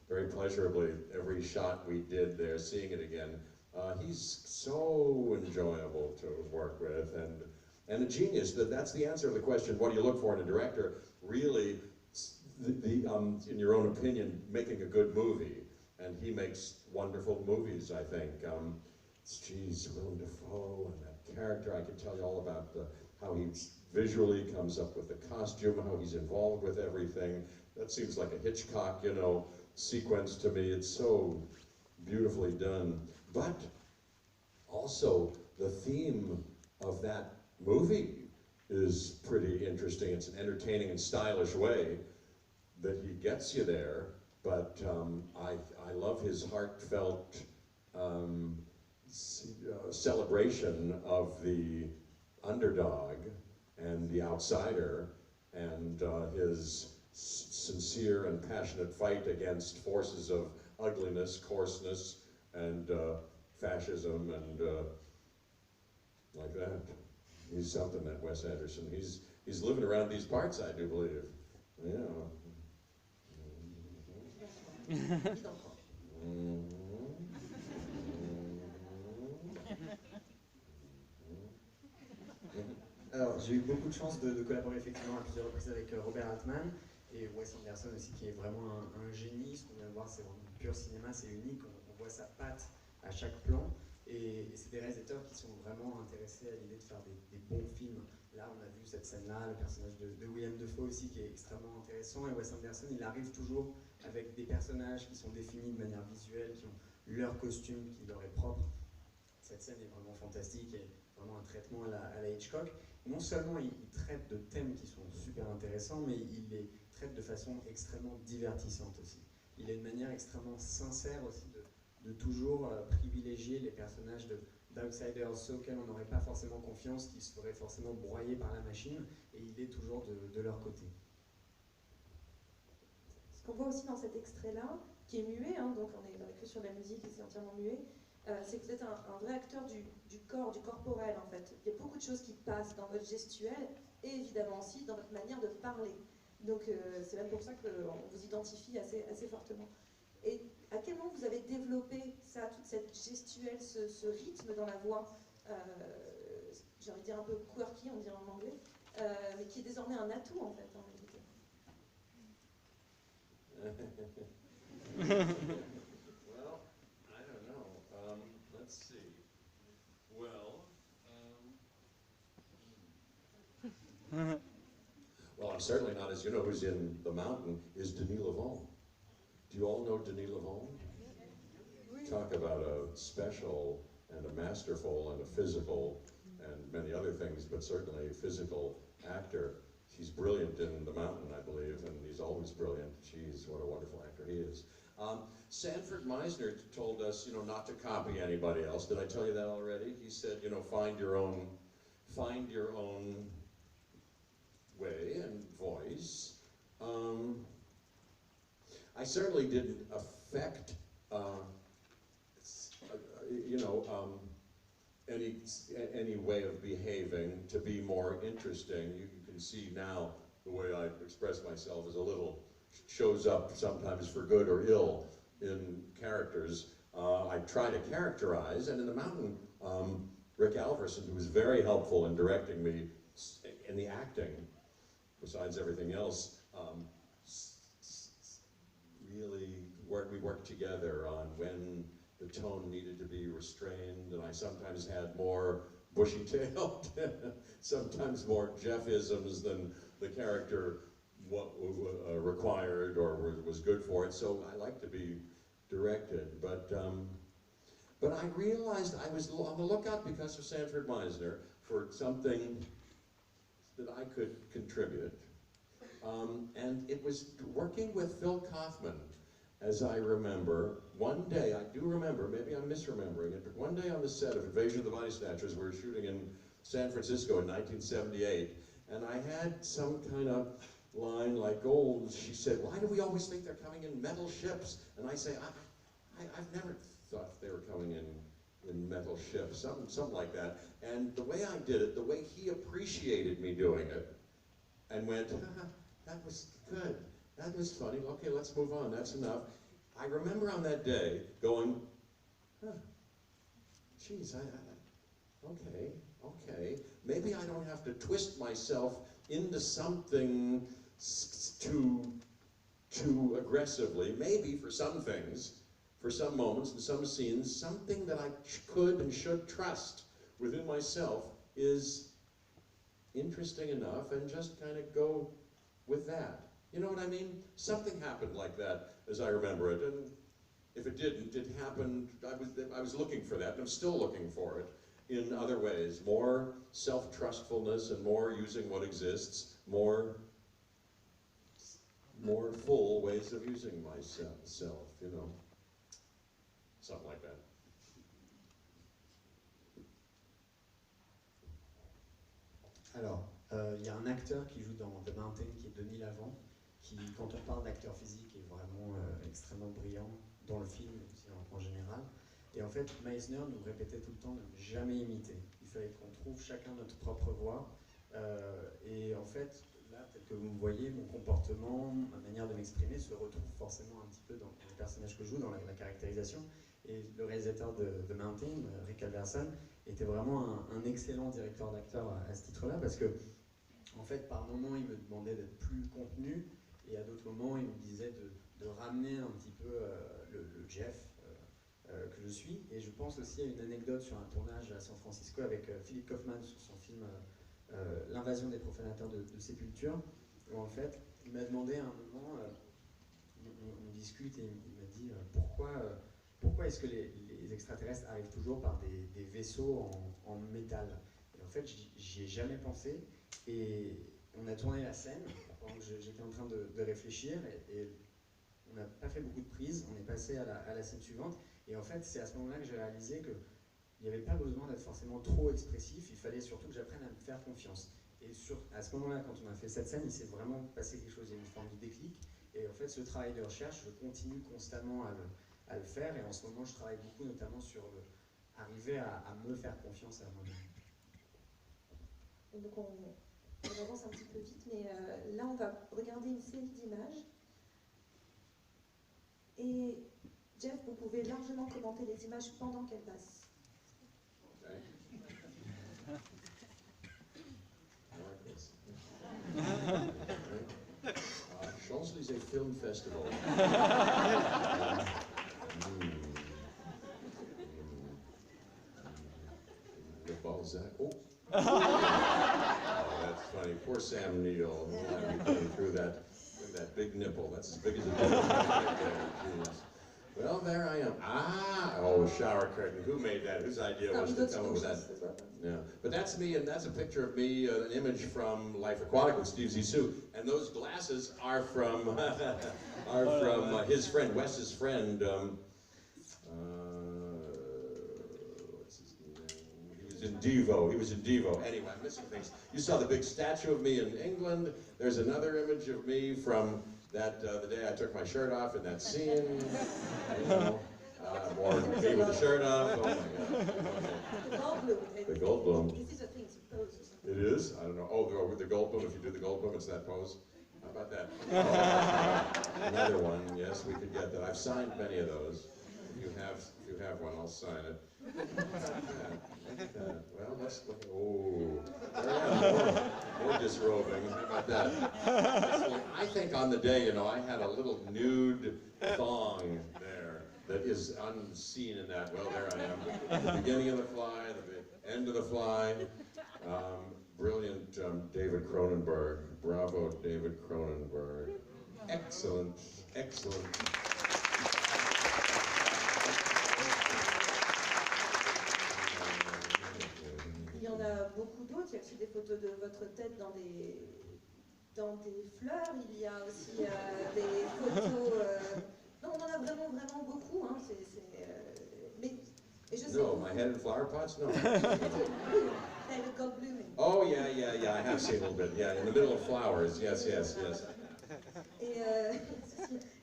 very pleasurably every shot we did there, seeing it again. He's so enjoyable to work with, and a genius. That's the answer to the question, what do you look for in a director? Really, in your own opinion, making a good movie. And he makes wonderful movies, I think. Geez, Willem Dafoe and that character, I could tell you all about how he visually comes up with the costume, how he's involved with everything. That seems like a Hitchcock, sequence to me. It's so beautifully done. But also, the theme of that movie is pretty interesting. It's an entertaining and stylish way that he gets you there. But I love his heartfelt celebration of the underdog and the outsider, and his sincere and passionate fight against forces of ugliness, coarseness, and fascism, and like that. He's something, that Wes Anderson. He's living around these parts, I do believe. Yeah. Alors, j'ai eu beaucoup de chance de collaborer effectivement à plusieurs reprises avec Robert Altman et Wes Anderson aussi, qui est vraiment un génie. Ce qu'on vient de voir, c'est vraiment pur cinéma, c'est unique. On voit sa patte à chaque plan. Et c'est des réalisateurs qui sont vraiment intéressés à l'idée de faire des bons films. Là, on a vu cette scène-là, le personnage de Willem Dafoe aussi, qui est extrêmement intéressant. Et Wes Anderson, il arrive toujours avec des personnages qui sont définis de manière visuelle, qui ont leur costume qui leur est propre. Cette scène est vraiment fantastique et vraiment un traitement à la Hitchcock. Non seulement il traite de thèmes qui sont super intéressants, mais il les traite de façon extrêmement divertissante aussi. Il a une manière extrêmement sincère aussi de toujours privilégier les personnages d'outsiders, ceux auxquels on n'aurait pas forcément confiance, qui se feraient forcément broyer par la machine, et il est toujours de leur côté. Ce qu'on voit aussi dans cet extrait-là, qui est muet, donc on est que sur la musique et c'est entièrement muet, c'est que vous êtes un vrai acteur du corps, du corporel en fait. Il y a beaucoup de choses qui passent dans votre gestuelle et évidemment aussi dans votre manière de parler. Donc c'est même pour ça qu'on vous identifie assez fortement. Et à quel moment vous avez développé ça, toute cette gestuelle, ce rythme dans la voix, j'ai envie de dire un peu quirky, on dirait en anglais, mais qui est désormais un atout en fait en réalité. Well, I don't know. Let's see. Well, well, I'm certainly not, as you know, who's in The Mountain, is Denis Lavon. Do you all know Denis Lavon? Talk about a special and a masterful and a physical and many other things, but certainly a physical actor. He's brilliant in The Mountain, I believe, and he's always brilliant. Jeez, what a wonderful actor he is. Sanford Meisner told us, not to copy anybody else. Did I tell you that already? He said, find your own way and voice. I certainly didn't affect, any way of behaving to be more interesting. You can see now the way I express myself is a little, shows up sometimes for good or ill in characters. I try to characterize, and in The Mountain, Rick Alverson, who was very helpful in directing me in the acting, besides everything else, worked together on when the tone needed to be restrained, and I sometimes had more bushy-tailed, sometimes more Jeff-isms than the character required or was good for it. So I like to be directed, but I realized I was on the lookout because of Sanford Meisner for something that I could contribute. And it was working with Phil Kaufman, as I remember. One day, I do remember, maybe I'm misremembering it, but one day on the set of Invasion of the Body Snatchers, we were shooting in San Francisco in 1978, and I had some kind of line like, oh, she said, why do we always think they're coming in metal ships? And I say, I've never thought they were coming in metal ships, something like that. And the way I did it, the way he appreciated me doing it, and went, that was good, that was funny, okay, let's move on, that's enough. I remember on that day going, geez, okay, maybe I don't have to twist myself into something too aggressively. Maybe for some things, for some moments and some scenes, something that I could and should trust within myself is interesting enough, and just kind of go with that. You know what I mean? Something happened like that, as I remember it, and if it didn't, it happened, I was looking for that, and I'm still looking for it in other ways. More self-trustfulness and more using what exists, more full ways of using myself, you know. Something like that. Alors, il y a un acteur qui joue dans The Mountain, qui est Denis Lavant, qui, quand on parle d'acteur physique, est vraiment extrêmement brillant dans le film, et aussi en général. Et en fait, Meisner nous répétait tout le temps de ne jamais imiter. Il fallait qu'on trouve chacun notre propre voix. Et en fait, là, peut-être que vous me voyez, mon comportement, ma manière de m'exprimer se retrouve forcément un petit peu dans les personnages que je joue, dans la caractérisation. Et le réalisateur de The Mountain, Rick Alverson, était vraiment un excellent directeur d'acteur à ce titre-là, parce que, en fait, par moments, il me demandait d'être plus contenu, et à d'autres moments, il me disait de ramener un petit peu le Jeff que je suis. Et je pense aussi à une anecdote sur un tournage à San Francisco avec Philip Kaufman sur son film L'invasion des profanateurs de sépulture, où en fait, il m'a demandé à un moment, on discute, et il m'a dit pourquoi est-ce que les extraterrestres arrivent toujours par des vaisseaux en métal? Et en fait, j'y ai jamais pensé, et on a tourné la scène pendant que j'étais en train de réfléchir, et on n'a pas fait beaucoup de prises, on est passé à la scène suivante, et en fait, c'est à ce moment-là que j'ai réalisé qu'il n'y avait pas besoin d'être forcément trop expressif, il fallait surtout que j'apprenne à me faire confiance. Et à ce moment-là, quand on a fait cette scène, il s'est vraiment passé quelque chose, il y a une forme de déclic, et en fait, ce travail de recherche, je continue constamment à le faire, et en ce moment, je travaille beaucoup, notamment sur arriver à me faire confiance à moi-même. Donc on avance un petit peu vite, mais là on va regarder une série d'images. Et Jeff, vous pouvez largement commenter les images pendant qu'elles passent. Okay. Champs-Élysées Film Festival. The Balzac. Oh. Oh, that's funny. Poor Sam Neill. Going through that big nipple. That's as big as it is. Well, there I am. Oh, shower curtain. Who made that? Whose idea was to come up with that? Yeah, but that's me, and that's a picture of me, an image from Life Aquatic with Steve Zissou. And those glasses are from his friend, Wes's friend. What's his name? He was in Devo. Anyway, I'm missing things. You saw the big statue of me in England. There's another image of me from that the day I took my shirt off in that scene. You know, or me with the shirt off. Oh my God. The Goldblum. This is a thing to pose or something. It is? I don't know. Oh, with the Goldblum, if you do the Goldblum, it's that pose. How about that? Another one, yes, we could get that. I've signed many of those. you have one, I'll sign it. Well, let's look. Oh, more disrobing. How about that? I think on the day, you know, I had a little nude thong there that is unseen in that. Well, there I am. The beginning of the fly, the end of the fly. Brilliant, David Cronenberg. Bravo, David Cronenberg. Excellent, excellent. Il y en a beaucoup d'autres. Il y a aussi des photos de votre tête dans des fleurs. Il y a aussi des photos. Non, on en a vraiment beaucoup. Hein. Mais et je sais. No, my head in flower pots? No. David Goldblum. Oh, yeah. I have seen a little bit. Yeah, in the middle of flowers. Yes. Et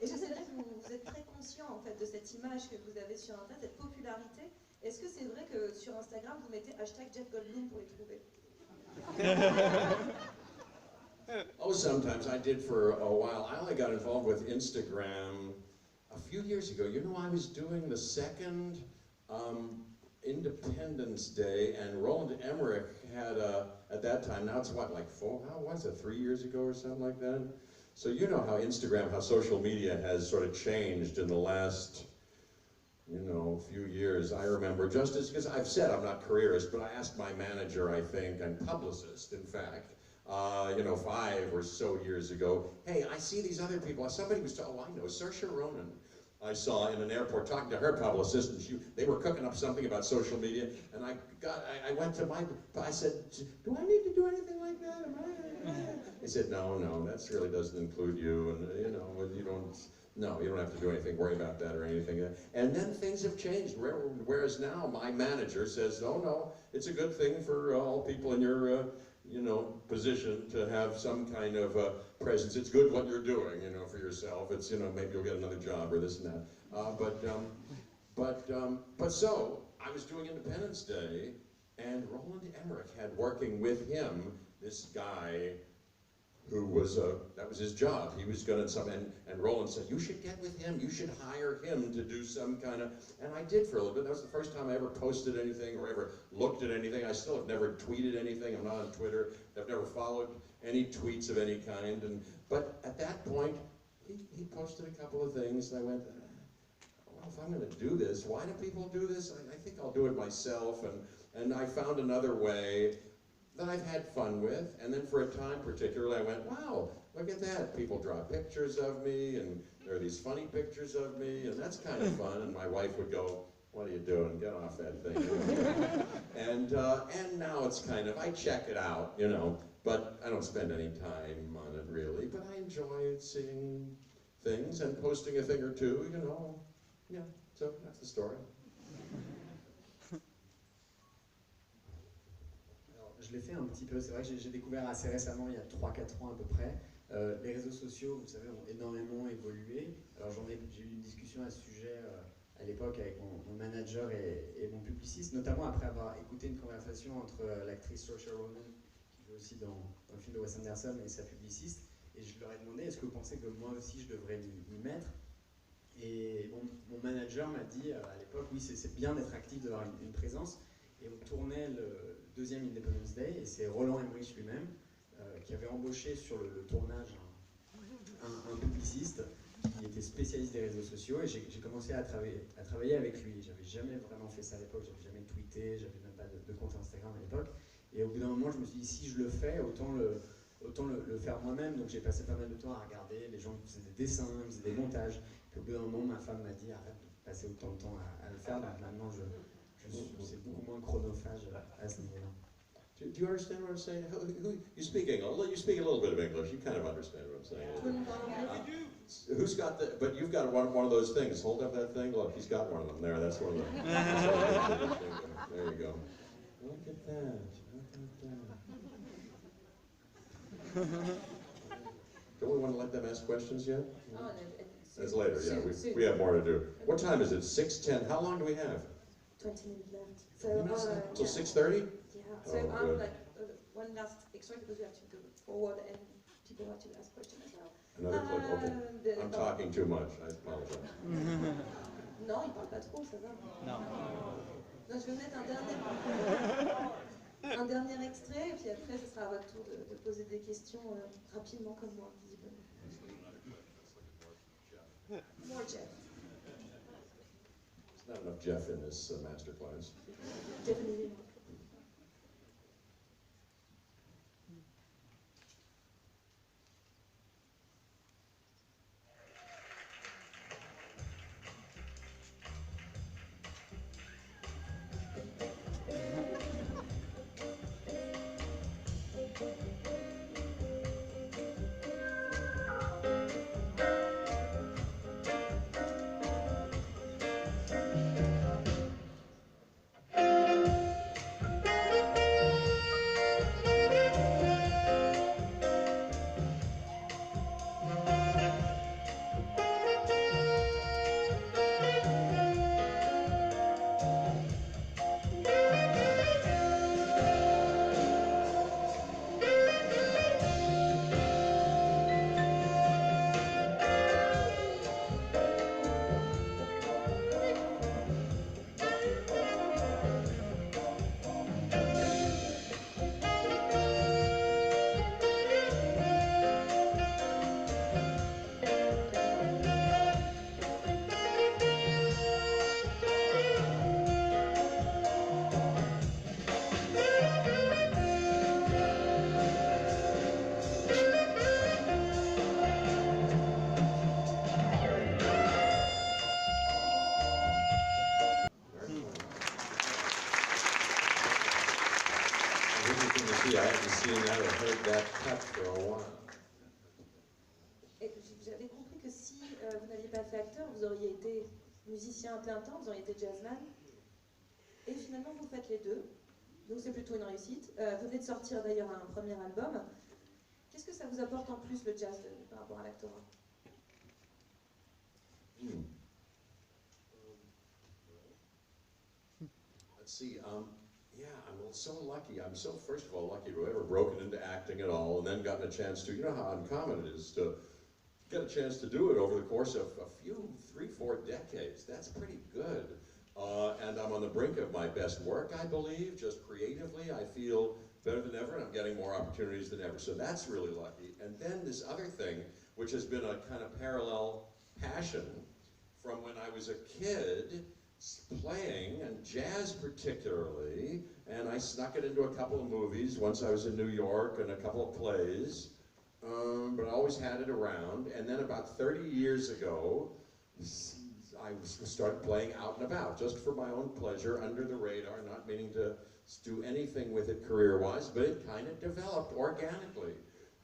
je sais que vous êtes très conscient en fait de cette image que vous avez sur Internet, cette popularité. Est-ce que c'est vrai que sur Instagram vous mettez hashtag Jeff Goldblum pour les trouver? Oh, sometimes I did for a while. I only got involved with Instagram a few years ago. You know, I was doing the second Independence Day, and Roland Emmerich had at that time, now it's what, like 3 years ago or something like that? So you know how Instagram, how social media has sort of changed in the last, you know, few years. I remember just as, because I've said I'm not careerist, but I asked my manager, I think, and publicist, in fact, you know, 5 or so years ago, hey, I see these other people. Somebody was, oh, I know, Saoirse Ronan. I saw in an airport talking to her publicist, and they were cooking up something about social media, and I went to I said, do I need to do anything like that? He said, no, that really doesn't include you, and you know, you don't have to do anything, worry about that or anything. And then things have changed, whereas now my manager says, oh no, it's a good thing for all people in your you know, position to have some kind of presence. It's good what you're doing, you know, for yourself. It's, you know, maybe you'll get another job or this and that. But so I was doing Independence Day, and Roland Emmerich had working with him this guy who was that was his job. He was going to and Roland said, you should get with him. You should hire him to do some kind of. And I did for a little bit. That was the first time I ever posted anything or ever looked at anything. I still have never tweeted anything. I'm not on Twitter. I've never followed any tweets of any kind. But at that point, he posted a couple of things, and I went, well, if I'm going to do this, why do people do this? I think I'll do it myself. And I found another way that I've had fun with, and then for a time particularly I went, wow, look at that. People draw pictures of me, and there are these funny pictures of me, and that's kind of fun. And my wife would go, what are you doing? Get off that thing. And now it's kind of, I check it out, you know, but I don't spend any time on it really, but I enjoy seeing things and posting a thing or two, you know. Yeah, so that's the story. Je l'ai fait un petit peu, c'est vrai que j'ai découvert assez récemment, il y a 3-4 ans à peu près. Les réseaux sociaux, vous savez, ont énormément évolué. Alors j'ai eu une discussion à ce sujet à l'époque avec mon manager et mon publiciste, notamment après avoir écouté une conversation entre l'actrice Saoirse Ronan, qui joue aussi dans le film de Wes Anderson, et sa publiciste. Et je leur ai demandé, est-ce que vous pensez que moi aussi je devrais m'y mettre? Et mon manager m'a dit à l'époque, oui, c'est bien d'être actif, d'avoir une présence. Et on tournait le deuxième Independence Day, et c'est Roland Emmerich lui-même qui avait embauché sur le tournage un publiciste qui était spécialiste des réseaux sociaux, et j'ai commencé à travailler avec lui. J'avais jamais vraiment fait ça à l'époque, j'avais jamais tweeté, j'avais même pas de compte Instagram à l'époque. Et au bout d'un moment, je me suis dit, si je le fais, autant le faire moi-même. Donc j'ai passé pas mal de temps à regarder, les gens faisaient des dessins, faisaient des montages. Puis au bout d'un moment, ma femme m'a dit, arrête de passer autant de temps à le faire, donc maintenant c'est beaucoup moins chronophage à ce niveau-là. Do you understand what I'm saying? You speak English. You speak a little bit of English. You kind of understand what I'm saying. Who's got the? But you've got one of those things. Hold up that thing. Look, he's got one of them there. That's one of them. There you go. Look at that. Look at that. Don't we want to let them ask questions yet? Oh, It's later. Yeah, we have more to do. What time is it? 6:10. How long do we have? 20 minutes left. Till 6:30? Yeah. So like one last extra, because we have to go forward and people have to ask questions as well. Another clip. Okay. I'm talking too much. I apologize. Non, il parle pas trop, ça va. Non. Non, je vais mettre un dernier extrait, et puis après, ce sera à votre tour de poser des questions rapidement comme moi, visiblement. More Jeff. There's not enough Jeff in this masterclass. Definitely. I haven't seen that or heard that cut for a while. Et j'avais compris que si vous n'aviez pas fait acteur, vous auriez été musicien à plein temps, vous auriez été jazzman. Et finalement, vous faites les deux. Donc c'est plutôt une réussite. Vous venez de sortir d'ailleurs un premier album. Qu'est-ce que ça vous apporte en plus, le jazz, par rapport à l'actorat? Let's see. Yeah, I'm so lucky. I'm so, first of all, lucky to have ever broken into acting at all and then gotten a chance to, you know how uncommon it is to get a chance to do it over the course of a few, 3-4 decades. That's pretty good. And I'm on the brink of my best work, I believe, just creatively. I feel better than ever, and I'm getting more opportunities than ever. So that's really lucky. And then this other thing, which has been a kind of parallel passion from when I was a kid, playing, and jazz particularly, and I snuck it into a couple of movies. Once I was in New York and a couple of plays, but I always had it around. And then about 30 years ago, I started playing out and about, just for my own pleasure, under the radar, not meaning to do anything with it career-wise, but it kind of developed organically.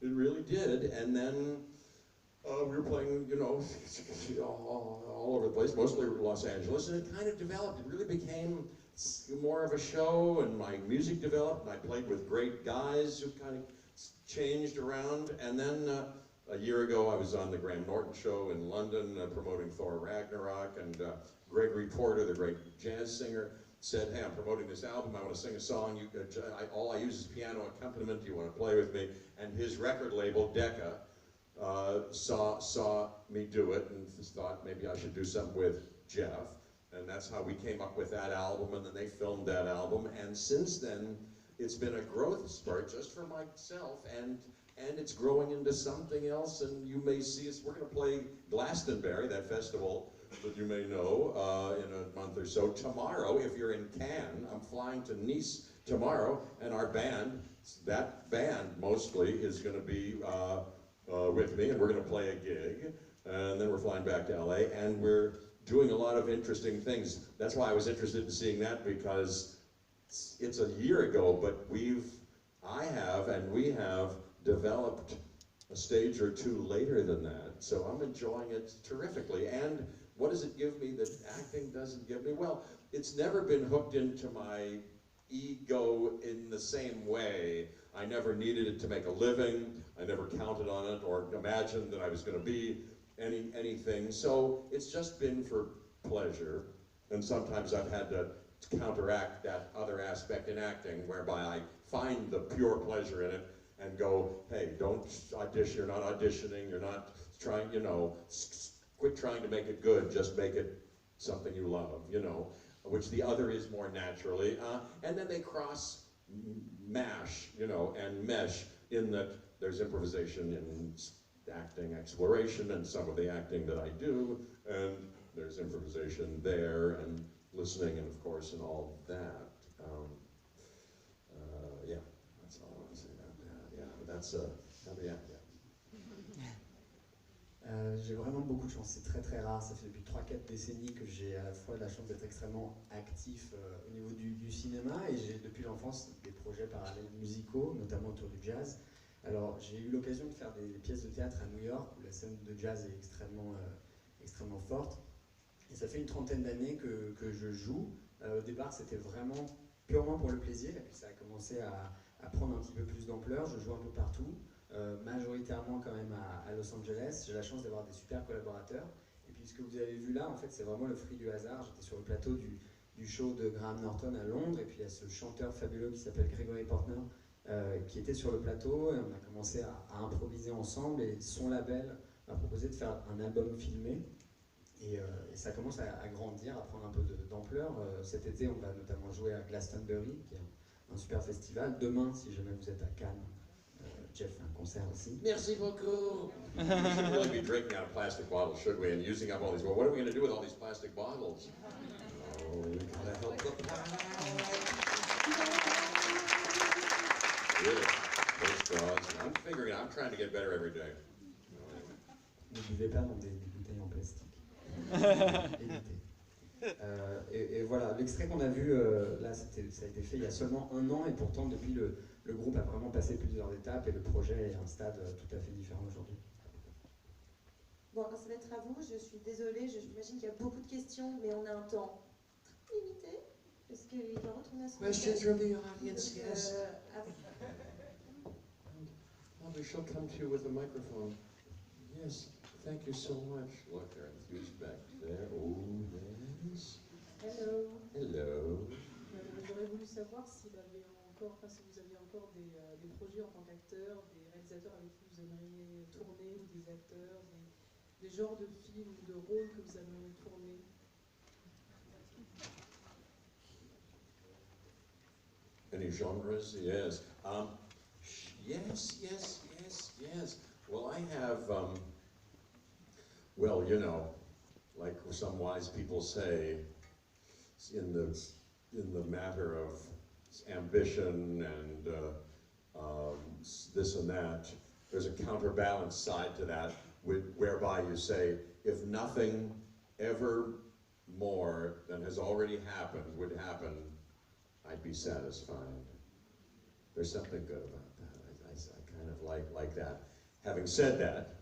It really did. And then we were playing, you know, all over the place, mostly Los Angeles, and it kind of developed. It really became more of a show, and my music developed, and I played with great guys who kind of changed around. And then a year ago, I was on the Graham Norton show in London promoting Thor Ragnarok, and Gregory Porter, the great jazz singer, said, hey, I'm promoting this album, I want to sing a song, all I use is piano accompaniment, do you want to play with me? And his record label, Decca, saw me do it and thought maybe I should do something with Jeff, and that's how we came up with that album, and then they filmed that album, and since then it's been a growth spurt just for myself, and it's growing into something else. And you may see us, we're going to play Glastonbury, that festival that you may know, in a month or so. Tomorrow, if you're in Cannes, I'm flying to Nice tomorrow, and our band, that band mostly, is going to be with me, and we're going to play a gig, and then we're flying back to LA, and we're doing a lot of interesting things. That's why I was interested in seeing that, because it's a year ago, but I have developed a stage or two later than that, so I'm enjoying it terrifically. And what does it give me that acting doesn't give me? Well, it's never been hooked into my ego in the same way. I never needed it to make a living. I never counted on it or imagined that I was going to be anything. So it's just been for pleasure. And sometimes I've had to counteract that other aspect in acting, whereby I find the pure pleasure in it and go, hey, don't audition, you're not auditioning, you're not trying, you know, quit trying to make it good, just make it something you love, you know, which the other is more naturally, and then they mash, you know, and mesh in that there's improvisation in acting exploration and some of the acting that I do, and there's improvisation there and listening and of course and all that. Yeah, that's all I want to say about that. Yeah, but that's yeah. J'ai vraiment beaucoup de chance, c'est très très rare, ça fait depuis 3-4 décennies que j'ai à la fois la chance d'être extrêmement actif au niveau du cinéma et j'ai depuis l'enfance des projets parallèles musicaux, notamment autour du jazz. Alors j'ai eu l'occasion de faire des pièces de théâtre à New York où la scène de jazz est extrêmement forte et ça fait une 30aine d'années que je joue. Au départ c'était vraiment purement pour le plaisir et puis ça a commencé à prendre un petit peu plus d'ampleur, je joue un peu partout. Majoritairement quand même à Los Angeles. J'ai la chance d'avoir des super collaborateurs. Et puis ce que vous avez vu là, en fait, c'est vraiment le fruit du hasard. J'étais sur le plateau du show de Graham Norton à Londres, et puis il y a ce chanteur fabuleux qui s'appelle Gregory Portner, qui était sur le plateau, et on a commencé à improviser ensemble, et son label m'a proposé de faire un album filmé. Et ça commence à grandir, à prendre un peu d'ampleur. Cet été, on va notamment jouer à Glastonbury, qui est un super festival. Demain, si jamais vous êtes à Cannes, Jeff fait un concert aussi. Merci beaucoup. We should really be drinking out of plastic bottles, should we? And using up all these. Well, what are we going to do with all these plastic bottles? Oh, we gotta help the planet. Really, those straws. I'm figuring. I'm trying to get better every day. Ne buvez pas dans des bouteilles en plastique. Évitez. Et voilà, l'extrait qu'on a vu là, ça a été fait il y a seulement 1 an et pourtant depuis le groupe a vraiment passé plusieurs étapes et le projet est à un stade tout à fait différent aujourd'hui. Bon, alors ça va être à vous, je suis désolée, j'imagine qu'il y a beaucoup de questions, mais on a un temps très limité, parce qu'il va retourner à son Questions from the audience, yes. À vous. Probably she'll come to you with a microphone. Yes, thank you so much. Look, they're enthused back there. Oh, yes. Hello. Hello. J'aurais voulu savoir si vous aviez encore des projets en tant qu'acteur, des réalisateurs avec qui vous aimeriez tourner, ou des acteurs, des genres de films ou de rôles que vous aimeriez tourner. Any genres? Yes. Yes. Well, I have, well, you know, like some wise people say, in the matter of ambition and this and that, there's a counterbalance side to that, whereby you say, if nothing ever more than has already happened would happen, I'd be satisfied. There's something good about that. I kind of like that. Having said that,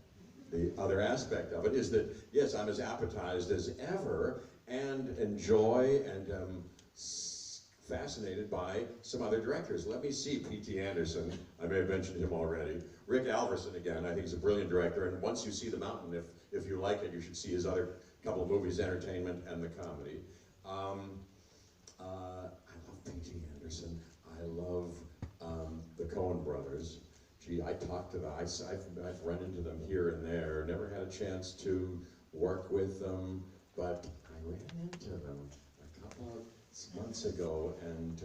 the other aspect of it is that, yes, I'm as appetized as ever and enjoy and fascinated by some other directors. Let me see P.T. Anderson. I may have mentioned him already. Rick Alverson again. I think he's a brilliant director. And once you see The Mountain, if you like it, you should see his other couple of movies, Entertainment and The Comedy. I love P.T. Anderson. I love the Coen brothers. Gee, I talked to them. I've run into them here and there. Never had a chance to work with them, but I ran into them a couple of months ago, and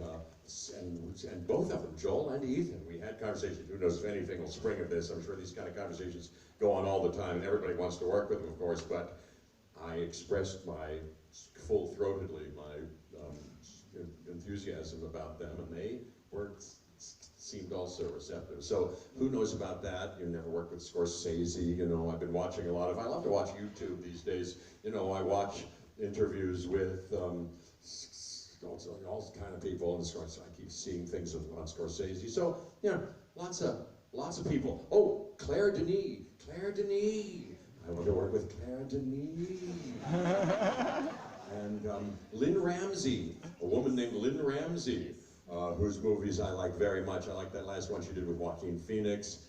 both of them, Joel and Ethan, we had conversations. Who knows if anything will spring of this? I'm sure these kind of conversations go on all the time, and everybody wants to work with them, of course. But I expressed my full-throatedly my enthusiasm about them, and they seemed also receptive. So who knows about that? You never worked with Scorsese, you know. I've been watching a lot of. I love to watch YouTube these days. You know, I watch interviews with all kind of people, and so I keep seeing things on Scorsese. So you know, lots of people. Oh, Claire Denis. I want to work with Claire Denis. And Lynn Ramsey, a woman named Lynn Ramsey, whose movies I like very much. I like that last one she did with Joaquin Phoenix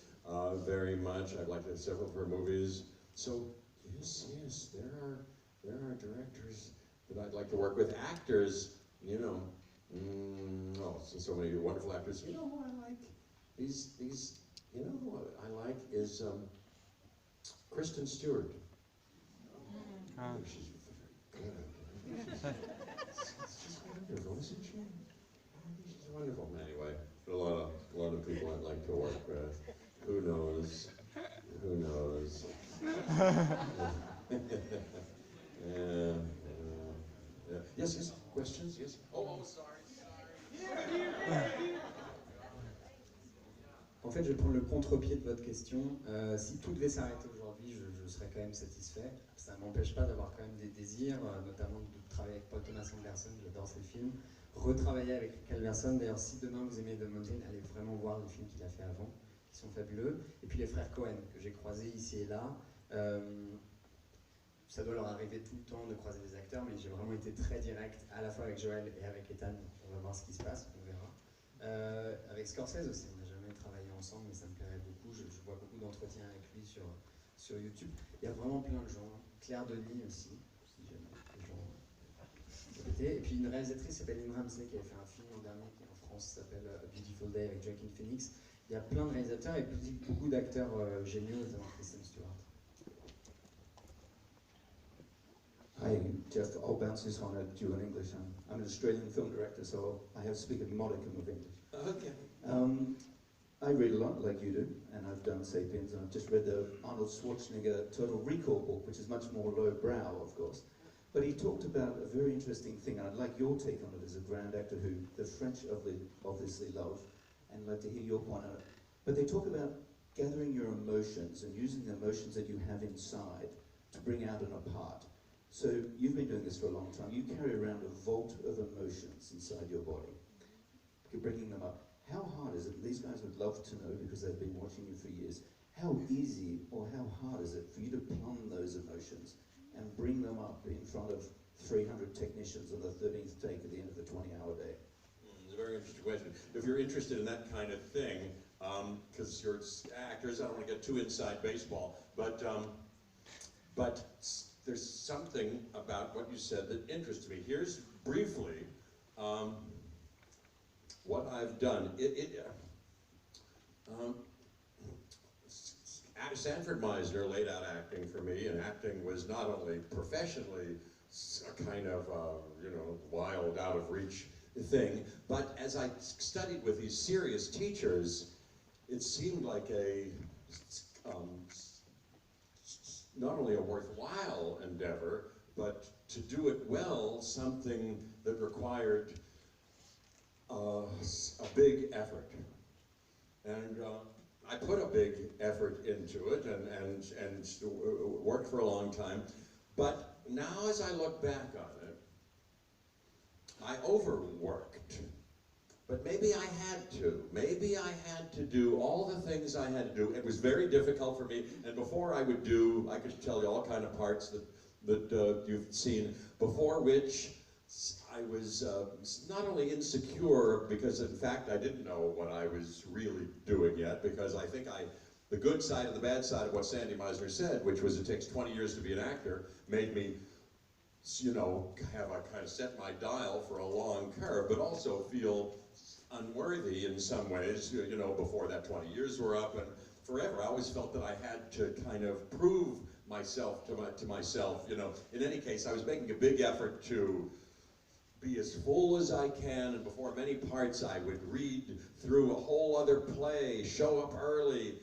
very much. I've liked several of her movies. So yes, there are directors that I'd like to work with. Actors, you know, so many wonderful actors. You know who I like? These. You know who I like is Kristen Stewart. She's very good. just wonderful, isn't she? She's wonderful. Anyway, a lot of people I'd like to work with. Who knows? Who knows? Yeah. Yes, yes. Questions? Yes. Oh, sorry. En fait, je vais prendre le contre-pied de votre question. Si tout devait s'arrêter aujourd'hui, je serais quand même satisfait. Ça ne m'empêche pas d'avoir quand même des désirs, notamment de travailler avec Paul Thomas Anderson, j'adore ses films. Retravailler avec Rick Alverson. D'ailleurs, si demain vous aimez The Mountain, allez vraiment voir les films qu'il a fait avant, qui sont fabuleux. Et puis les frères Cohen, que j'ai croisés ici et là. Ça doit leur arriver tout le temps de croiser des acteurs, mais j'ai vraiment été très direct, à la fois avec Joël et avec Ethan. On va voir ce qui se passe, on verra. Avec Scorsese aussi, on n'a jamais travaillé ensemble, mais ça me plairait beaucoup. Je vois beaucoup d'entretiens avec lui sur YouTube. Il y a vraiment plein de gens. Claire Denis aussi, si jamais les gens étaient. Et puis une réalisatrice qui s'appelle Lynn Ramsey, qui avait fait un film l'an dernier, qui en France s'appelle A Beautiful Day avec Joaquin Phoenix. Il y a plein de réalisateurs et beaucoup d'acteurs géniaux, notamment Kristen Stewart. Hi, Jeff. I'll bounce this one at you in English. I'm an Australian film director, so I have to speak a modicum of English. Okay. I read a lot, like you do, and I've done Sapiens, and I've just read the Arnold Schwarzenegger Total Recall book, which is much more lowbrow, of course. But he talked about a very interesting thing, and I'd like your take on it as a grand actor who the French obviously love, and I'd like to hear your point on it. But they talk about gathering your emotions and using the emotions that you have inside to bring out and apart. So you've been doing this for a long time. You carry around a vault of emotions inside your body. You're bringing them up. How hard is it? These guys would love to know, because they've been watching you for years, how easy or how hard is it for you to plumb those emotions and bring them up in front of 300 technicians on the 13th take at the end of the 20-hour day? It's a very interesting question. If you're interested in that kind of thing, because you're actors, I don't want to get too inside baseball, but there's something about what you said that interests me. Here's briefly what I've done. Sanford Meisner laid out acting for me, and acting was not only professionally a kind of wild, out of reach thing, but as I studied with these serious teachers, it seemed like not only a worthwhile endeavor, but to do it well, something that required a big effort. And I put a big effort into it and worked for a long time. But now as I look back on it, I overworked. But maybe I had to. Maybe I had to do all the things I had to do. It was very difficult for me. And before I would do, I could tell you all kind of parts that you've seen, before which I was not only insecure, because in fact I didn't know what I was really doing yet, because I think the good side and the bad side of what Sandy Meisner said, which was it takes 20 years to be an actor, made me, have a kind of set my dial for a long curve, but also feel unworthy in some ways, before that 20 years were up, and forever I always felt that I had to kind of prove myself to myself, In any case, I was making a big effort to be as full as I can, and before many parts I would read through a whole other play, show up early,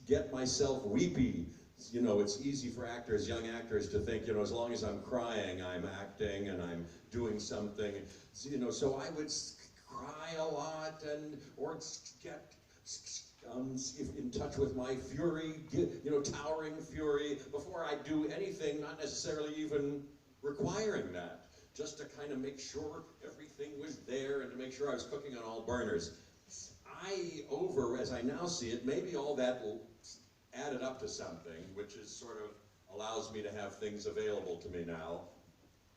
get myself weepy. It's easy for actors, young actors, to think, as long as I'm crying, I'm acting and I'm doing something. So I would cry a lot or get in touch with my fury, towering fury, before I do anything, not necessarily even requiring that. Just to kind of make sure everything was there and to make sure I was cooking on all burners. As I now see it, maybe all that added up to something, which is sort of allows me to have things available to me now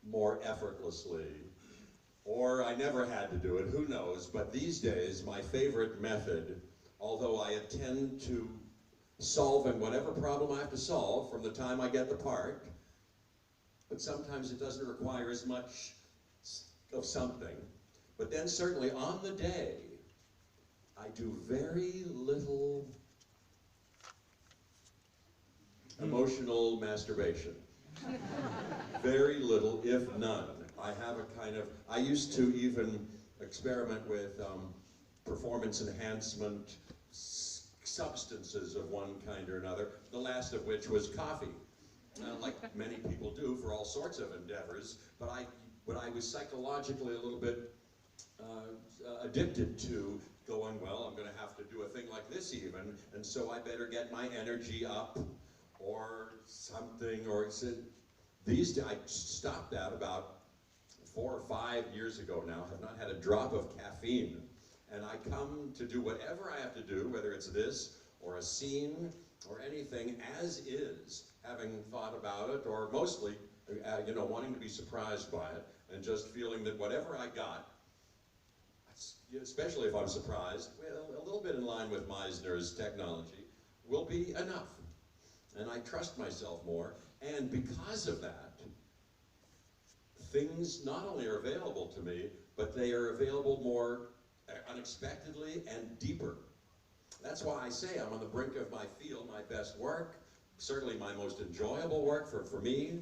more effortlessly. Or I never had to do it, who knows, but these days my favorite method, although I attend to solving whatever problem I have to solve from the time I get the part, but sometimes it doesn't require as much of something. But then certainly on the day, I do very little emotional masturbation. Very little, if none. I have a kind of, I used to even experiment with performance enhancement substances of one kind or another, the last of which was coffee. Like many people do for all sorts of endeavors, but I was psychologically a little bit addicted to going, well, I'm going to have to do a thing like this even, and so I better get my energy up or something, or these days, I stopped that about 4 or 5 years ago now, have not had a drop of caffeine, and I come to do whatever I have to do, whether it's this or a scene or anything, as is, having thought about it, or mostly, you know, wanting to be surprised by it, and just feeling that whatever I got, especially if I'm surprised, well, a little bit in line with Meisner's technology, will be enough. And I trust myself more, and because of that, things not only are available to me, but they are available more unexpectedly and deeper. That's why I say I'm on the brink of my field, my best work, certainly my most enjoyable work for me.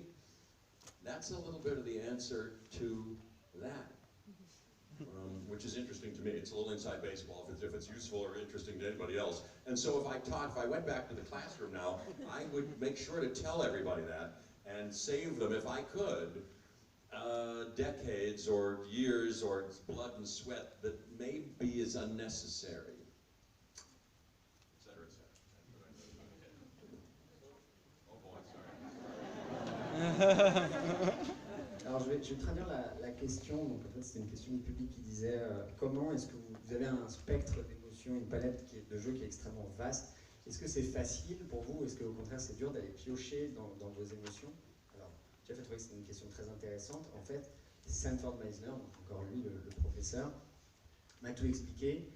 That's a little bit of the answer to that, which is interesting to me. It's a little inside baseball if it's useful or interesting to anybody else. And so if I went back to the classroom now, I would make sure to tell everybody that and save them, if I could, decades or years or blood and sweat that maybe is unnecessary. Alors je vais traduire la question. Donc en fait c'est une question du public qui disait comment est-ce que vous avez un spectre d'émotions, une palette de jeux qui est extrêmement vaste. Est-ce que c'est facile pour vous, ou est-ce qu'au contraire c'est dur d'aller piocher dans vos émotions? Alors Jeff a trouvé que c'était une question très intéressante. En fait Sanford Meisner, donc encore lui le professeur, m'a tout expliqué.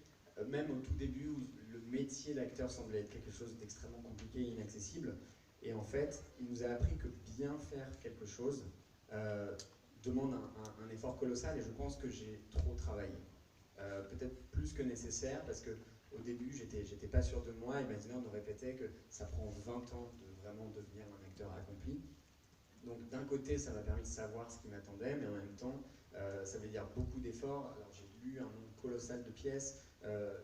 Même au tout début où le métier d'acteur semblait être quelque chose d'extrêmement compliqué et inaccessible. Et en fait, il nous a appris que bien faire quelque chose demande un effort colossal, et je pense que j'ai trop travaillé. Peut-être plus que nécessaire, parce qu'au début, j'étais pas sûr de moi, et Meisner nous répétait que ça prend 20 ans de vraiment devenir un acteur accompli. Donc d'un côté, ça m'a permis de savoir ce qui m'attendait, mais en même temps, ça veut dire beaucoup d'efforts. Alors j'ai lu un nombre colossal de pièces,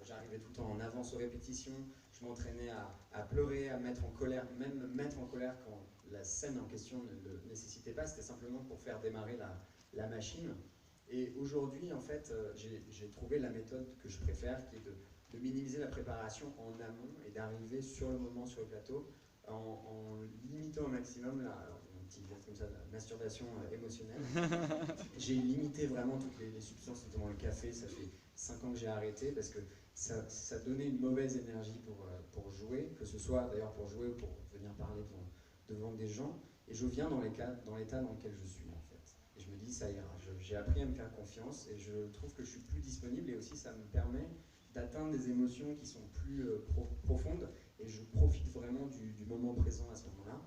j'arrivais tout le temps en avance aux répétitions, je m'entraînais à pleurer, à mettre en colère, même mettre en colère quand la scène en question ne le nécessitait pas, c'était simplement pour faire démarrer la machine. Et aujourd'hui, en fait, j'ai trouvé la méthode que je préfère, qui est de minimiser la préparation en amont et d'arriver sur le moment sur le plateau en limitant au maximum un petit geste comme ça, la masturbation émotionnelle. J'ai limité vraiment toutes les substances, notamment le café. Ça fait 5 ans que j'ai arrêté parce que ça donnait une mauvaise énergie pour jouer, que ce soit d'ailleurs pour jouer ou pour venir parler devant des gens. Et je viens dans l'état dans lequel je suis en fait. Et je me dis ça ira. J'ai appris à me faire confiance et je trouve que je suis plus disponible, et aussi ça me permet d'atteindre des émotions qui sont plus profondes, et je profite vraiment du moment présent à ce moment-là.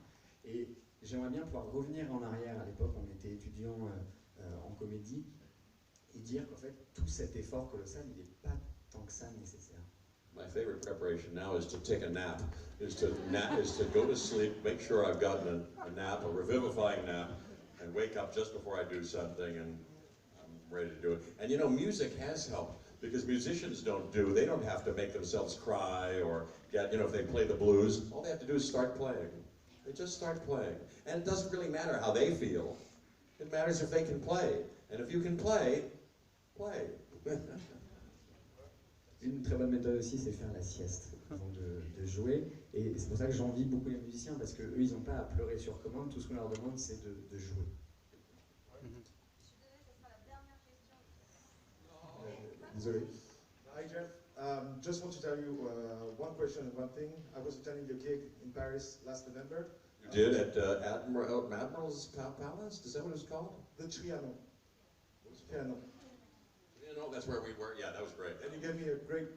Et j'aimerais bien pouvoir revenir en arrière à l'époque où on était étudiant en comédie et dire qu'en fait tout cet effort colossal il n'est pas tant que ça nécessaire. My favorite preparation now is to take a nap, is to go to sleep, make sure I've gotten a nap, a revivifying nap, and wake up just before I do something, and I'm ready to do it. And you know, music has helped, because musicians they don't have to make themselves cry or get, you know, if they play the blues, all they have to do is start playing. They just start playing. And it doesn't really matter how they feel. It matters if they can play. And if you can play, play. Une très bonne méthode aussi, c'est faire la sieste avant de jouer. Et c'est pour ça que j'envie beaucoup les musiciens, parce qu'eux, ils n'ont pas à pleurer sur commande. Tout ce qu'on leur demande, c'est de jouer. Désolé. Hi Jeff, just want to tell you one question and one thing. I was attending your gig in Paris last November. You did at Admiral's Palace? Is that what it's called? The Trianon. Trianon. You know, that's where we were. Yeah, that was great. And you gave me a great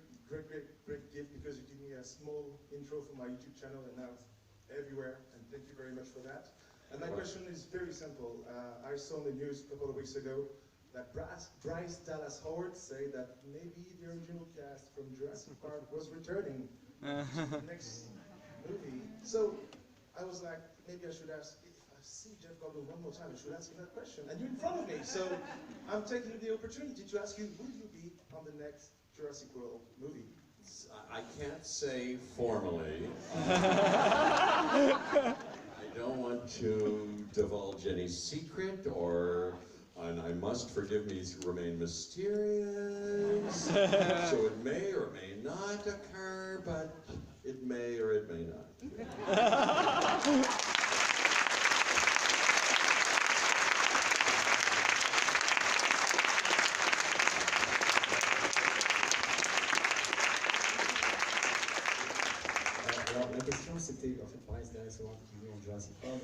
gift, because you gave me a small intro for my YouTube channel, and now it's everywhere. And thank you very much for that. And my question is very simple. I saw in the news a couple of weeks ago that Bryce Dallas Howard said that maybe the original cast from Jurassic Park was returning to the next movie. So I was like, maybe I should ask if I see Jeff Goldblum one more time, I should ask him that question. And you're in front of me, so I'm taking the opportunity to ask you, will you be on the next Jurassic World movie? I can't say formally. I don't want to divulge any secret, and I must, forgive me, remain mysterious. So it may or may not occur, but it may or it may not. Alors la question c'était, en fait pareil, c'était récemment qui joue en Jurassic Park,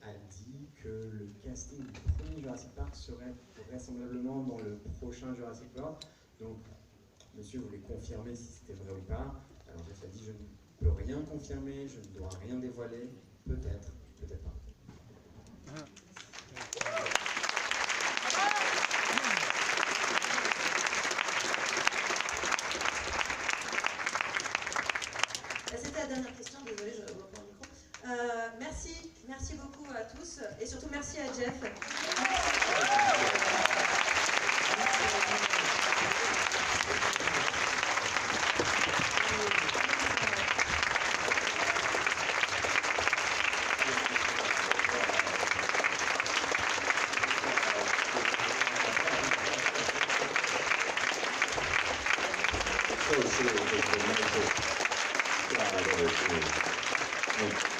a dit que le casting du premier Jurassic Park serait vraisemblablement dans le prochain Jurassic World. Donc, monsieur voulait confirmer si c'était vrai ou pas. Alors Jeff a dit, je ne peux rien confirmer, je ne dois rien dévoiler, peut-être, peut-être pas. C'était la dernière question, désolée, je reprends le micro. Merci beaucoup à tous et surtout merci à Jeff. So serious, it's the nicest job I've ever seen.